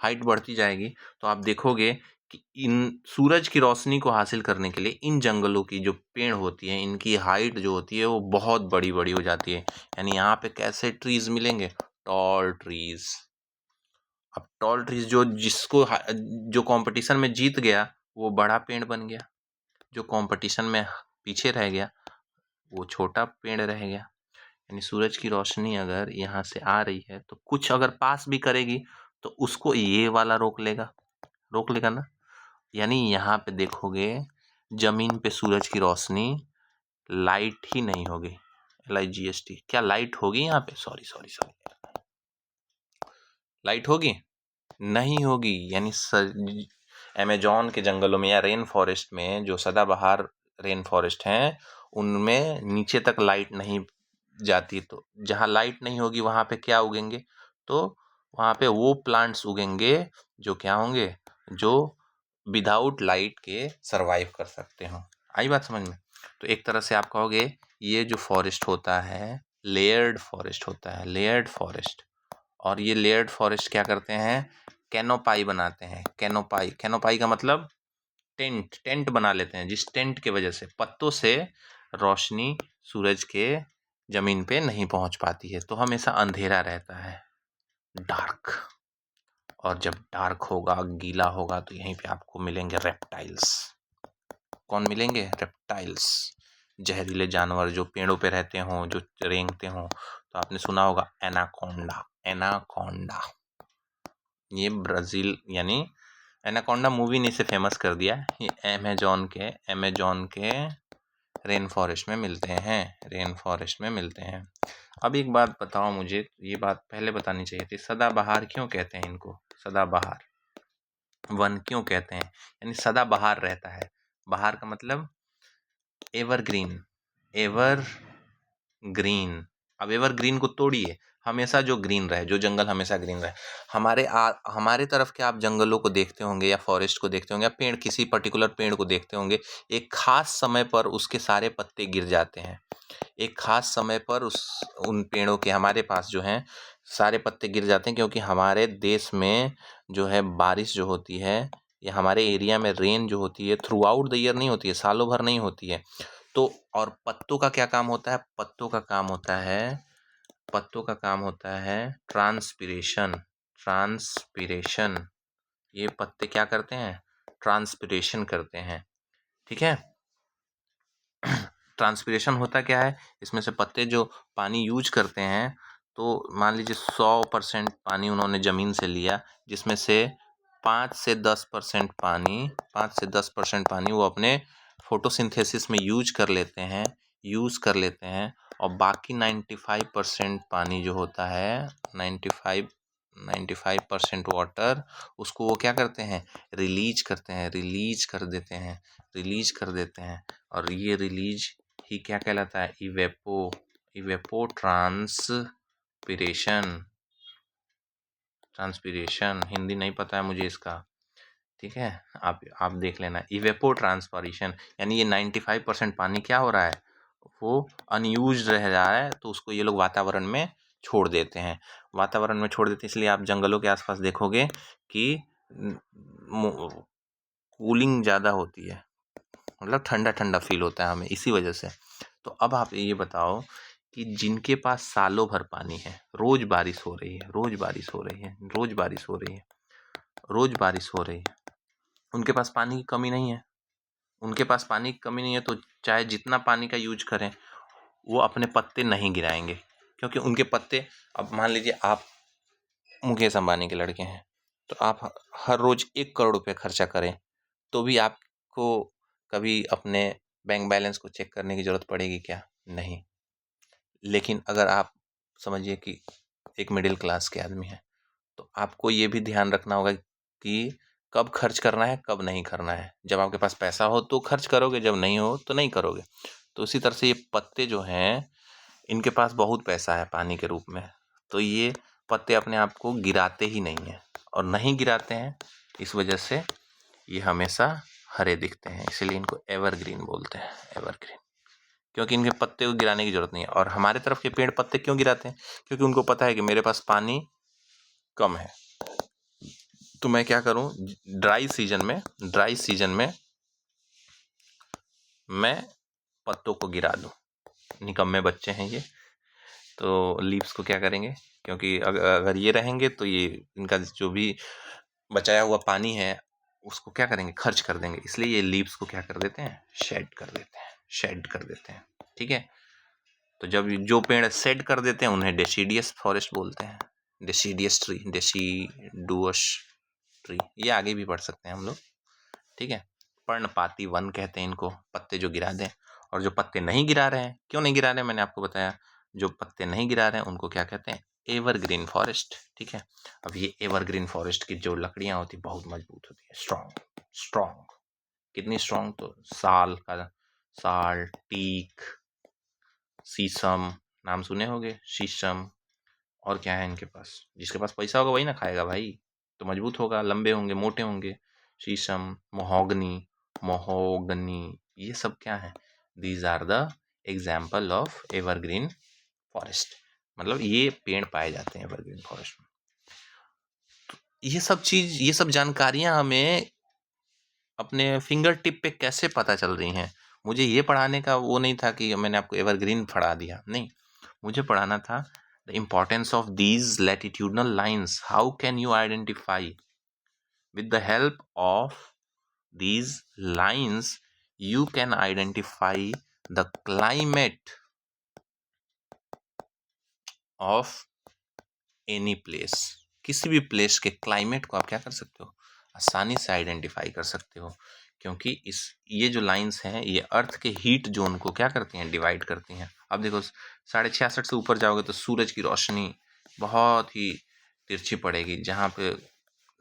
हाइट बढ़ती जाएगी, तो आप देखोगे कि इन सूरज की रोशनी को हासिल करने के लिए इन जंगलों की जो पेड़ होती है, इनकी हाइट जो होती है वो बहुत बड़ी बड़ी हो जाती है। यानी यहाँ पे कैसे ट्रीज मिलेंगे? Tall trees. अब टॉल ट्रीज जो कंपटीशन में जीत गया वो बड़ा पेड़ बन गया, जो कंपटीशन में पीछे रह गया वो छोटा पेड़ रह गया। यानी सूरज की रोशनी अगर यहाँ से आ रही है तो कुछ अगर पास भी करेगी तो उसको ये वाला रोक लेगा ना। यानी यहाँ पे देखोगे जमीन पे सूरज की रोशनी लाइट ही नहीं होगी, LIGHT, क्या लाइट होगी यहाँ पे? सॉरी, लाइट होगी? नहीं होगी। यानी अमेजॉन के जंगलों में या रेन फॉरेस्ट में जो सदाबहार रेन फॉरेस्ट हैं उनमें नीचे तक लाइट नहीं जाती। तो जहाँ लाइट नहीं होगी वहाँ पे क्या उगेंगे? तो वहाँ पे वो प्लांट्स उगेंगे जो क्या होंगे, जो विदाउट लाइट के सरवाइव कर सकते हो। आई बात समझ में? तो एक तरह से आप कहोगे ये जो फॉरेस्ट होता है लेयर्ड फॉरेस्ट। और ये लेयर्ड फॉरेस्ट क्या करते हैं? कैनोपाई बनाते हैं। कैनोपाई का मतलब टेंट बना लेते हैं, जिस टेंट के वजह से पत्तों से रोशनी सूरज के जमीन पे नहीं पहुंच पाती है, तो हमेशा अंधेरा रहता है, डार्क। और जब डार्क होगा, गीला होगा, तो यहीं पे आपको मिलेंगे रेप्टाइल्स। कौन मिलेंगे? रेप्टाइल्स। जहरीले जानवर जो पेड़ों पे रहते हों, जो रेंगते हों, तो आपने सुना होगा एनाकोंडा। एनाकोंडा ये ब्राज़ील यानी एनाकोंडा मूवी ने इसे फेमस कर दिया। ये अमेज़न के रेन फॉरेस्ट में मिलते हैं, रेन फॉरेस्ट में मिलते हैं। अब एक बात बताओ मुझे, ये बात पहले बतानी चाहिए थी, सदाबहार क्यों कहते हैं इनको? सदाबहार वन क्यों कहते हैं? यानी सदाबहार रहता है। बहार का मतलब एवरग्रीन, एवरग्रीन। अब एवरग्रीन को तोड़िए, हमेशा जो ग्रीन रहे, जो जंगल हमेशा ग्रीन रहे। हमारे तरफ के आप जंगलों को देखते होंगे या फॉरेस्ट को देखते होंगे या पेड़, किसी पर्टिकुलर पेड़ को देखते होंगे, एक खास समय पर उसके सारे पत्ते गिर जाते हैं। एक खास समय पर उन पेड़ों के, हमारे पास जो हैं सारे पत्ते गिर जाते हैं, क्योंकि हमारे देश में जो है बारिश जो होती है, या हमारे एरिया में रेन जो होती है थ्रू आउट द ईयर नहीं होती है, सालों भर नहीं होती है। तो और पत्तों का क्या काम होता है? पत्तों का काम होता है ट्रांसपिरेशन। ट्रांसपिरेशन, ये पत्ते क्या करते हैं? ट्रांसपिरेशन करते हैं, ठीक है। ट्रांसपिरेशन होता क्या है? इसमें से पत्ते जो पानी यूज करते हैं, तो मान लीजिए 100% पानी उन्होंने ज़मीन से लिया, जिसमें से 5 से 10% पानी वो अपने फोटोसिंथेसिस में यूज कर लेते हैं। और बाकी 95% पानी जो होता है, 95% वाटर, उसको वो क्या करते हैं? रिलीज कर देते हैं। और ये रिलीज ही क्या कहलाता है? ट्रांसपिरेशन। हिंदी नहीं पता है मुझे इसका, ठीक है, आप देख लेना। ट्रांसपिरेशन यानी ये 95% पानी क्या हो रहा है? वो अनयूज्ड रह रहा है, तो उसको ये लोग वातावरण में छोड़ देते हैं। इसलिए आप जंगलों के आसपास देखोगे कि कूलिंग ज़्यादा होती है, मतलब ठंडा ठंडा फील होता है हमें, इसी वजह से। तो अब आप ये बताओ कि जिनके पास सालों भर पानी है, रोज बारिश हो रही है, उनके पास पानी की कमी नहीं है। तो चाहे जितना पानी का यूज करें, वो अपने पत्ते नहीं गिराएंगे, क्योंकि उनके पत्ते, अब मान लीजिए आप मुकेश अंबानी के लड़के हैं, तो आप हर रोज 1 करोड़ रुपये खर्चा करें, तो भी आपको कभी अपने बैंक बैलेंस को चेक करने की ज़रूरत पड़ेगी क्या? नहीं। लेकिन अगर आप समझिए कि एक मिडिल क्लास के आदमी हैं, तो आपको ये भी ध्यान रखना होगा कि कब खर्च करना है, कब नहीं करना है। जब आपके पास पैसा हो तो खर्च करोगे, जब नहीं हो तो नहीं करोगे। तो इसी तरह से ये पत्ते जो हैं, इनके पास बहुत पैसा है पानी के रूप में, तो ये पत्ते अपने आप को गिराते ही नहीं हैं, और नहीं गिराते हैं, इस वजह से ये हमेशा हरे दिखते हैं। इसलिए इनको एवरग्रीन बोलते हैं, एवरग्रीन, क्योंकि इनके पत्ते को गिराने की जरूरत नहीं है। और हमारे तरफ के पेड़ पत्ते क्यों गिराते हैं? क्योंकि उनको पता है कि मेरे पास पानी कम है, तो मैं क्या करूं, ड्राई सीजन में मैं पत्तों को गिरा दूं। निकम्मे बच्चे हैं ये, तो लीव्स को क्या करेंगे, क्योंकि अगर ये रहेंगे तो ये इनका जो भी बचाया हुआ पानी है उसको क्या करेंगे, खर्च कर देंगे। इसलिए ये लीव्स को क्या कर देते हैं, शेड कर देते हैं, ठीक है। तो जब जो पेड़ शेड कर देते हैं उन्हें डेसीडियस फॉरेस्ट बोलते हैं, डेसीडुअस ट्री, ये आगे भी पढ़ सकते हैं हम लोग, ठीक है। पर्णपाती वन कहते हैं इनको, पत्ते जो गिरा दें। और जो पत्ते नहीं गिरा रहे हैं, क्यों नहीं गिरा रहे हैं, मैंने आपको बताया। जो पत्ते नहीं गिरा रहे हैं उनको क्या कहते हैं, एवरग्रीन फॉरेस्ट, ठीक है। अब ये एवरग्रीन फॉरेस्ट की जो लकड़ियां होती है बहुत मजबूत होती है, स्ट्रॉन्ग। कितनी स्ट्रॉन्ग? तो साल, टीक, शीशम, नाम सुने होंगे, शीशम। और क्या है इनके पास? जिसके पास पैसा होगा वही ना खाएगा भाई, तो मजबूत होगा, लंबे होंगे, मोटे होंगे। शीशम, महोगनी, ये सब क्या है? These are the example of evergreen forest. मतलब ये पेड़ पाए जाते हैं एवरग्रीन फॉरेस्ट में। ये सब जानकारियां हमें अपने फिंगर टिप पे कैसे पता चल रही हैं? मुझे ये पढ़ाने का वो नहीं था कि मैंने आपको एवरग्रीन पढ़ा दिया, नहीं। मुझे पढ़ाना था the importance of these latitudinal lines, how can you identify with the help of these lines, you can identify the climate of any place, किसी भी प्लेस के क्लाइमेट को आप क्या कर सकते हो, आसानी से आइडेंटिफाई कर सकते हो, क्योंकि ये जो लाइंस हैं ये अर्थ के हीट जोन को क्या करती हैं, डिवाइड करती हैं। अब देखो 66.5 से ऊपर जाओगे तो सूरज की रोशनी बहुत ही तिरछी पड़ेगी, जहाँ पे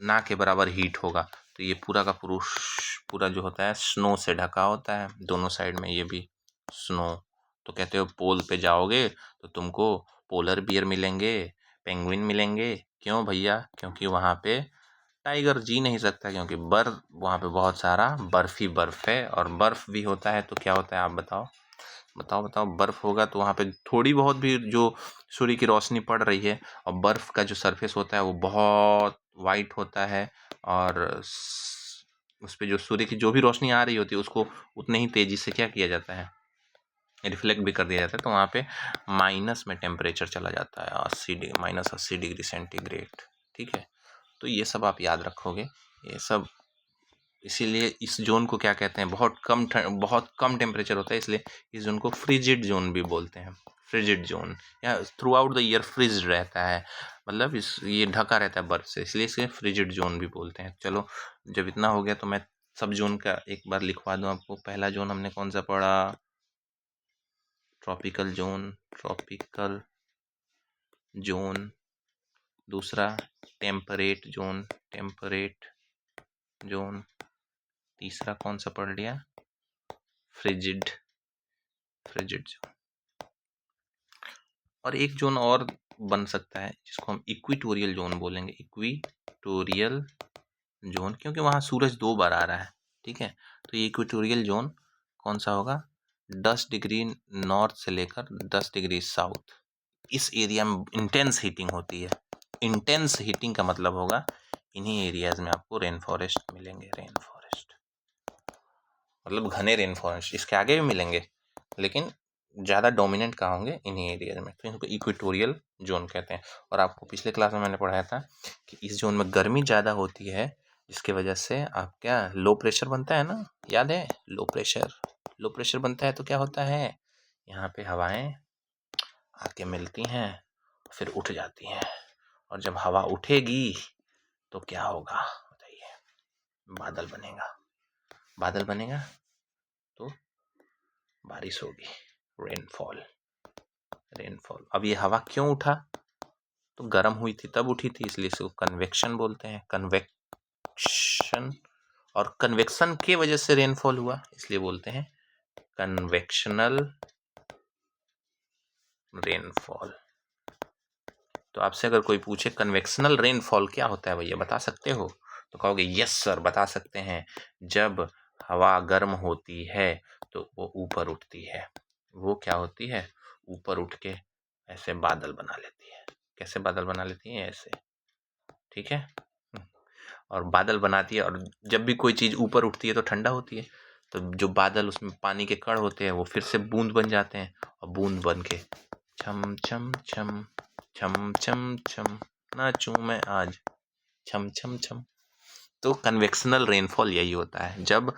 ना के बराबर हीट होगा, तो ये पूरा का पूरा जो होता है स्नो से ढका होता है, दोनों साइड में ये भी स्नो। तो कहते हो पोल पे जाओगे तो तुमको पोलर बियर मिलेंगे, पेंगुइन मिलेंगे। क्यों भैया? क्योंकि वहाँ पे टाइगर जी नहीं सकता, क्योंकि बर्फ वहाँ पे बहुत सारा बर्फ ही बर्फ है, और बर्फ भी होता है तो क्या होता है आप बताओ, बताओ बर्फ होगा तो वहाँ पे थोड़ी बहुत भी जो सूर्य की रोशनी पड़ रही है, और बर्फ का जो सरफेस होता है वो बहुत वाइट होता है, और उस पे जो सूर्य की जो भी रोशनी आ रही होती है उसको उतने ही तेजी से क्या किया जाता है, रिफ्लेक्ट भी कर दिया जाता है, तो वहाँ पे माइनस में टेम्परेचर चला जाता है, -80 डिग्री सेंटीग्रेड। ठीक है, तो ये सब आप याद रखोगे, ये सब। इसीलिए इस जोन को क्या कहते हैं, बहुत कम टेम्परेचर होता है, इसलिए इस जोन को फ्रिजिड जोन भी बोलते हैं। फ्रिजिड जोन, या through out the year fridge रहता है, मतलब ये ढका रहता है बर्फ से, इसलिए इसे फ्रिजिड जोन भी बोलते हैं। चलो, जब इतना हो गया तो मैं सब जोन का एक बार लिखवा दूं आपको। पहला जोन हमने कौन सा पढ़ा, ट्रॉपिकल जोन। दूसरा टेम्परेट जोन। तीसरा कौन सा पढ़ लिया, फ्रिजिड जोन। और एक जोन और बन सकता है जिसको हम इक्वेटोरियल जोन बोलेंगे, इक्वेटोरियल जोन, क्योंकि वहाँ सूरज 2 बार आ रहा है। ठीक है, तो ये इक्वेटोरियल जोन कौन सा होगा, 10 डिग्री नॉर्थ से लेकर 10 डिग्री साउथ, इस एरिया में इंटेंस हीटिंग होती है। इंटेंस हीटिंग का मतलब होगा इन्हीं एरियाज में आपको रेन फॉरेस्ट मिलेंगे, मतलब घने रेन फॉरेस्ट, इसके आगे भी मिलेंगे लेकिन ज़्यादा डोमिनेंट कहाँ होंगे, इन्हीं एरिया में, तो इनको इक्वेटोरियल जोन कहते हैं। और आपको पिछले क्लास में मैंने पढ़ाया था कि इस जोन में गर्मी ज़्यादा होती है, जिसके वजह से आप क्या, लो प्रेशर बनता है ना, याद है, लो प्रेशर बनता है, तो क्या होता है, यहाँ पे हवाएं आके मिलती हैं, फिर उठ जाती हैं, और जब हवा उठेगी तो क्या होगा बताइए, बादल बनेगा तो बारिश होगी, रेनफॉल। अब ये हवा क्यों उठा, तो गर्म हुई थी तब उठी थी, इसलिए इसको कन्वेक्शन बोलते हैं, कन्वेक्शन। और कन्वेक्शन के वजह से रेनफॉल हुआ, इसलिए बोलते हैं कन्वेक्शनल रेनफॉल। तो आपसे अगर कोई पूछे कन्वेक्शनल रेनफॉल क्या होता है भैया, बता सकते हो, तो कहोगे यस सर बता सकते हैं, जब हवा गर्म होती है तो वो ऊपर उठती है, वो क्या होती है, ऊपर उठ के ऐसे बादल बना लेती है। कैसे बादल बना लेती है, ऐसे। ठीक है, और बादल बनाती है, और जब भी कोई चीज़ ऊपर उठती है तो ठंडा होती है, तो जो बादल उसमें पानी के कण होते हैं वो फिर से बूंद बन जाते हैं, और बूंद बन के छम छम छम छम छम छम नाचूं मैं आज छम छम छम। तो कन्वेक्शनल रेनफॉल यही होता है, जब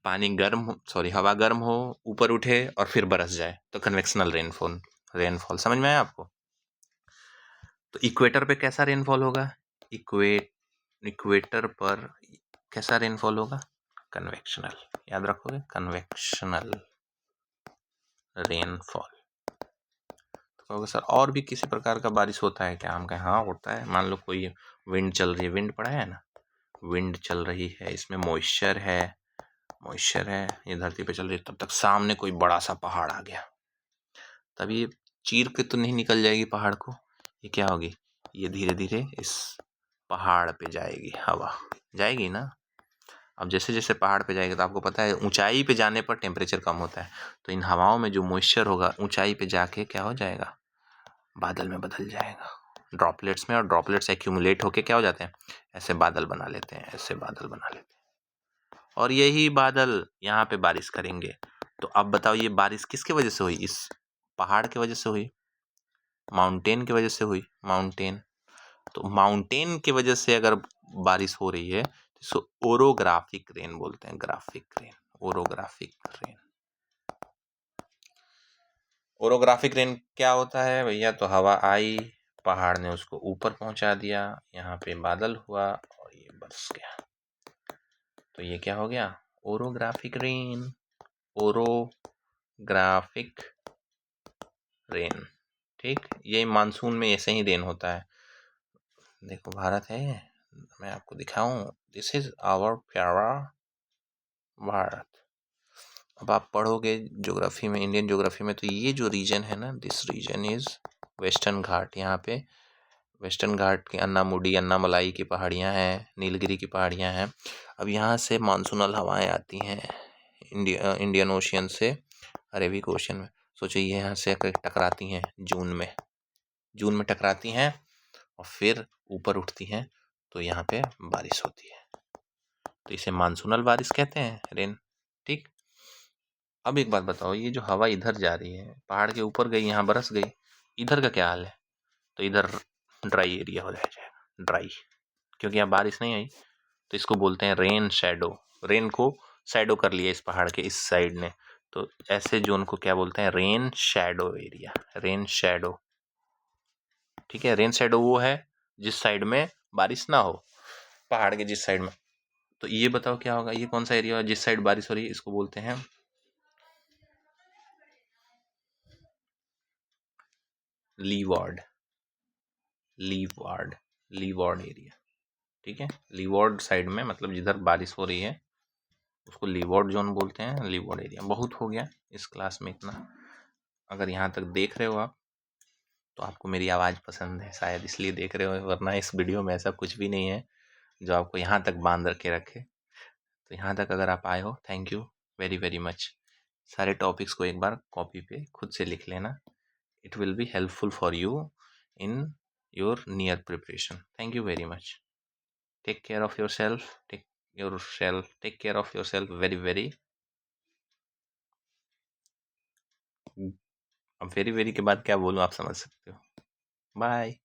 हवा गर्म हो, ऊपर उठे और फिर बरस जाए, तो कन्वेक्शनल रेनफॉल समझ में आया आपको। तो इक्वेटर पे कैसा रेनफॉल होगा, इक्वेटर पर कैसा रेनफॉल होगा, कन्वेक्शनल, याद रखोगे, कन्वेक्शनल रेनफॉल। तो कहोगे सर और भी किसी प्रकार का बारिश होता है क्या, हम कहें हाँ होता है। मान लो कोई विंड चल रही है, विंड पड़ा है ना, विंड चल रही है, इसमें मॉइस्चर है, ये धरती पे चल रही है, तब तक सामने कोई बड़ा सा पहाड़ आ गया, तब ये चीर के तो नहीं निकल जाएगी पहाड़ को, ये क्या होगी, ये धीरे धीरे इस पहाड़ पे जाएगी, हवा जाएगी ना। अब जैसे जैसे पहाड़ पे जाएगी, तो आपको पता है ऊंचाई पे जाने पर टेम्परेचर कम होता है, तो इन हवाओं में जो मॉइस्चर होगा ऊंचाई पे जाके क्या हो जाएगा, बादल में बदल जाएगा, ड्रॉपलेट्स में, और ड्रॉपलेट्स एक्यूमुलेट होके क्या हो जाते हैं, ऐसे बादल बना लेते हैं, और यही बादल यहाँ पे बारिश करेंगे। तो अब बताओ ये बारिश किसकी वजह से हुई, इस पहाड़ की वजह से हुई, माउंटेन की वजह से हुई, तो माउंटेन की वजह से अगर बारिश हो रही है तो इसको ओरोग्राफिक रेन बोलते हैं, ओरोग्राफिक रेन। ओरोग्राफिक रेन क्या होता है भैया? तो हवा आई, पहाड़ ने उसको ऊपर पहुंचा दिया, यहाँ पे बादल हुआ और ये बरस गया, तो ये क्या हो गया? Orographic rain. ओरोग्राफिक रेन, ठीक। ये मानसून में ऐसे ही रेन होता है। देखो भारत है, मैं आपको दिखाऊं, दिस इज आवर प्यारा भारत। अब आप पढ़ोगे ज्योग्राफी में, इंडियन ज्योग्राफी में, तो ये जो रीजन है ना, दिस रीजन इज वेस्टर्न घाट। यहाँ पे वेस्टर्न घाट के अन्नामुडी अन्नामलाई की पहाड़ियाँ हैं, नीलगिरी की पहाड़ियाँ हैं। अब यहाँ से मानसूनल हवाएं आती हैं इंडियन ओशियन से अरेबिक ओशियन में। सोचो ये यहाँ से टकराती हैं जून में टकराती हैं और फिर ऊपर उठती हैं, तो यहाँ पे बारिश होती है, तो इसे मानसूनल बारिश कहते हैं, रेन, ठीक। अब एक बात बताओ, ये जो हवा इधर जा रही है, पहाड़ के ऊपर गई, यहाँ बरस गई, इधर का क्या हाल है? तो इधर ड्राई एरिया हो जाएगा, ड्राई, क्योंकि यहाँ बारिश नहीं आई, तो इसको बोलते हैं रेन शैडो। रेन को शैडो कर लिया इस पहाड़ के इस साइड ने, तो ऐसे जोन को क्या बोलते हैं? Rain shadow area, rain shadow, ठीक है। रेन शैडो वो है जिस साइड में बारिश ना हो, पहाड़ के जिस साइड में। तो ये बताओ क्या होगा? ये कौन सा एरिया है जिस साइड बारिश हो रही है? इसको बोलते हैं लीवार्ड, लीवार्ड, लीवार्ड एरिया, ठीक है। लीवार्ड साइड में, मतलब जिधर बारिश हो रही है उसको लीवार्ड जोन बोलते हैं, लीवार्ड एरिया। बहुत हो गया इस क्लास में इतना। अगर यहाँ तक देख रहे हो आप, तो आपको मेरी आवाज़ पसंद है शायद, इसलिए देख रहे हो, वरना इस वीडियो में ऐसा कुछ भी नहीं है जो आपको यहाँ तक बांध के रखे। तो यहाँ तक अगर आप आए हो, thank you very very much. सारे टॉपिक्स को एक बार कॉपी पे खुद से लिख लेना, it will be helpful for you in your near preparation. Thank you very much. Take care of your self, take care of your self very very. अब वेरी वेरी के बाद क्या बोलूँ आप समझ सकते हो। बाय।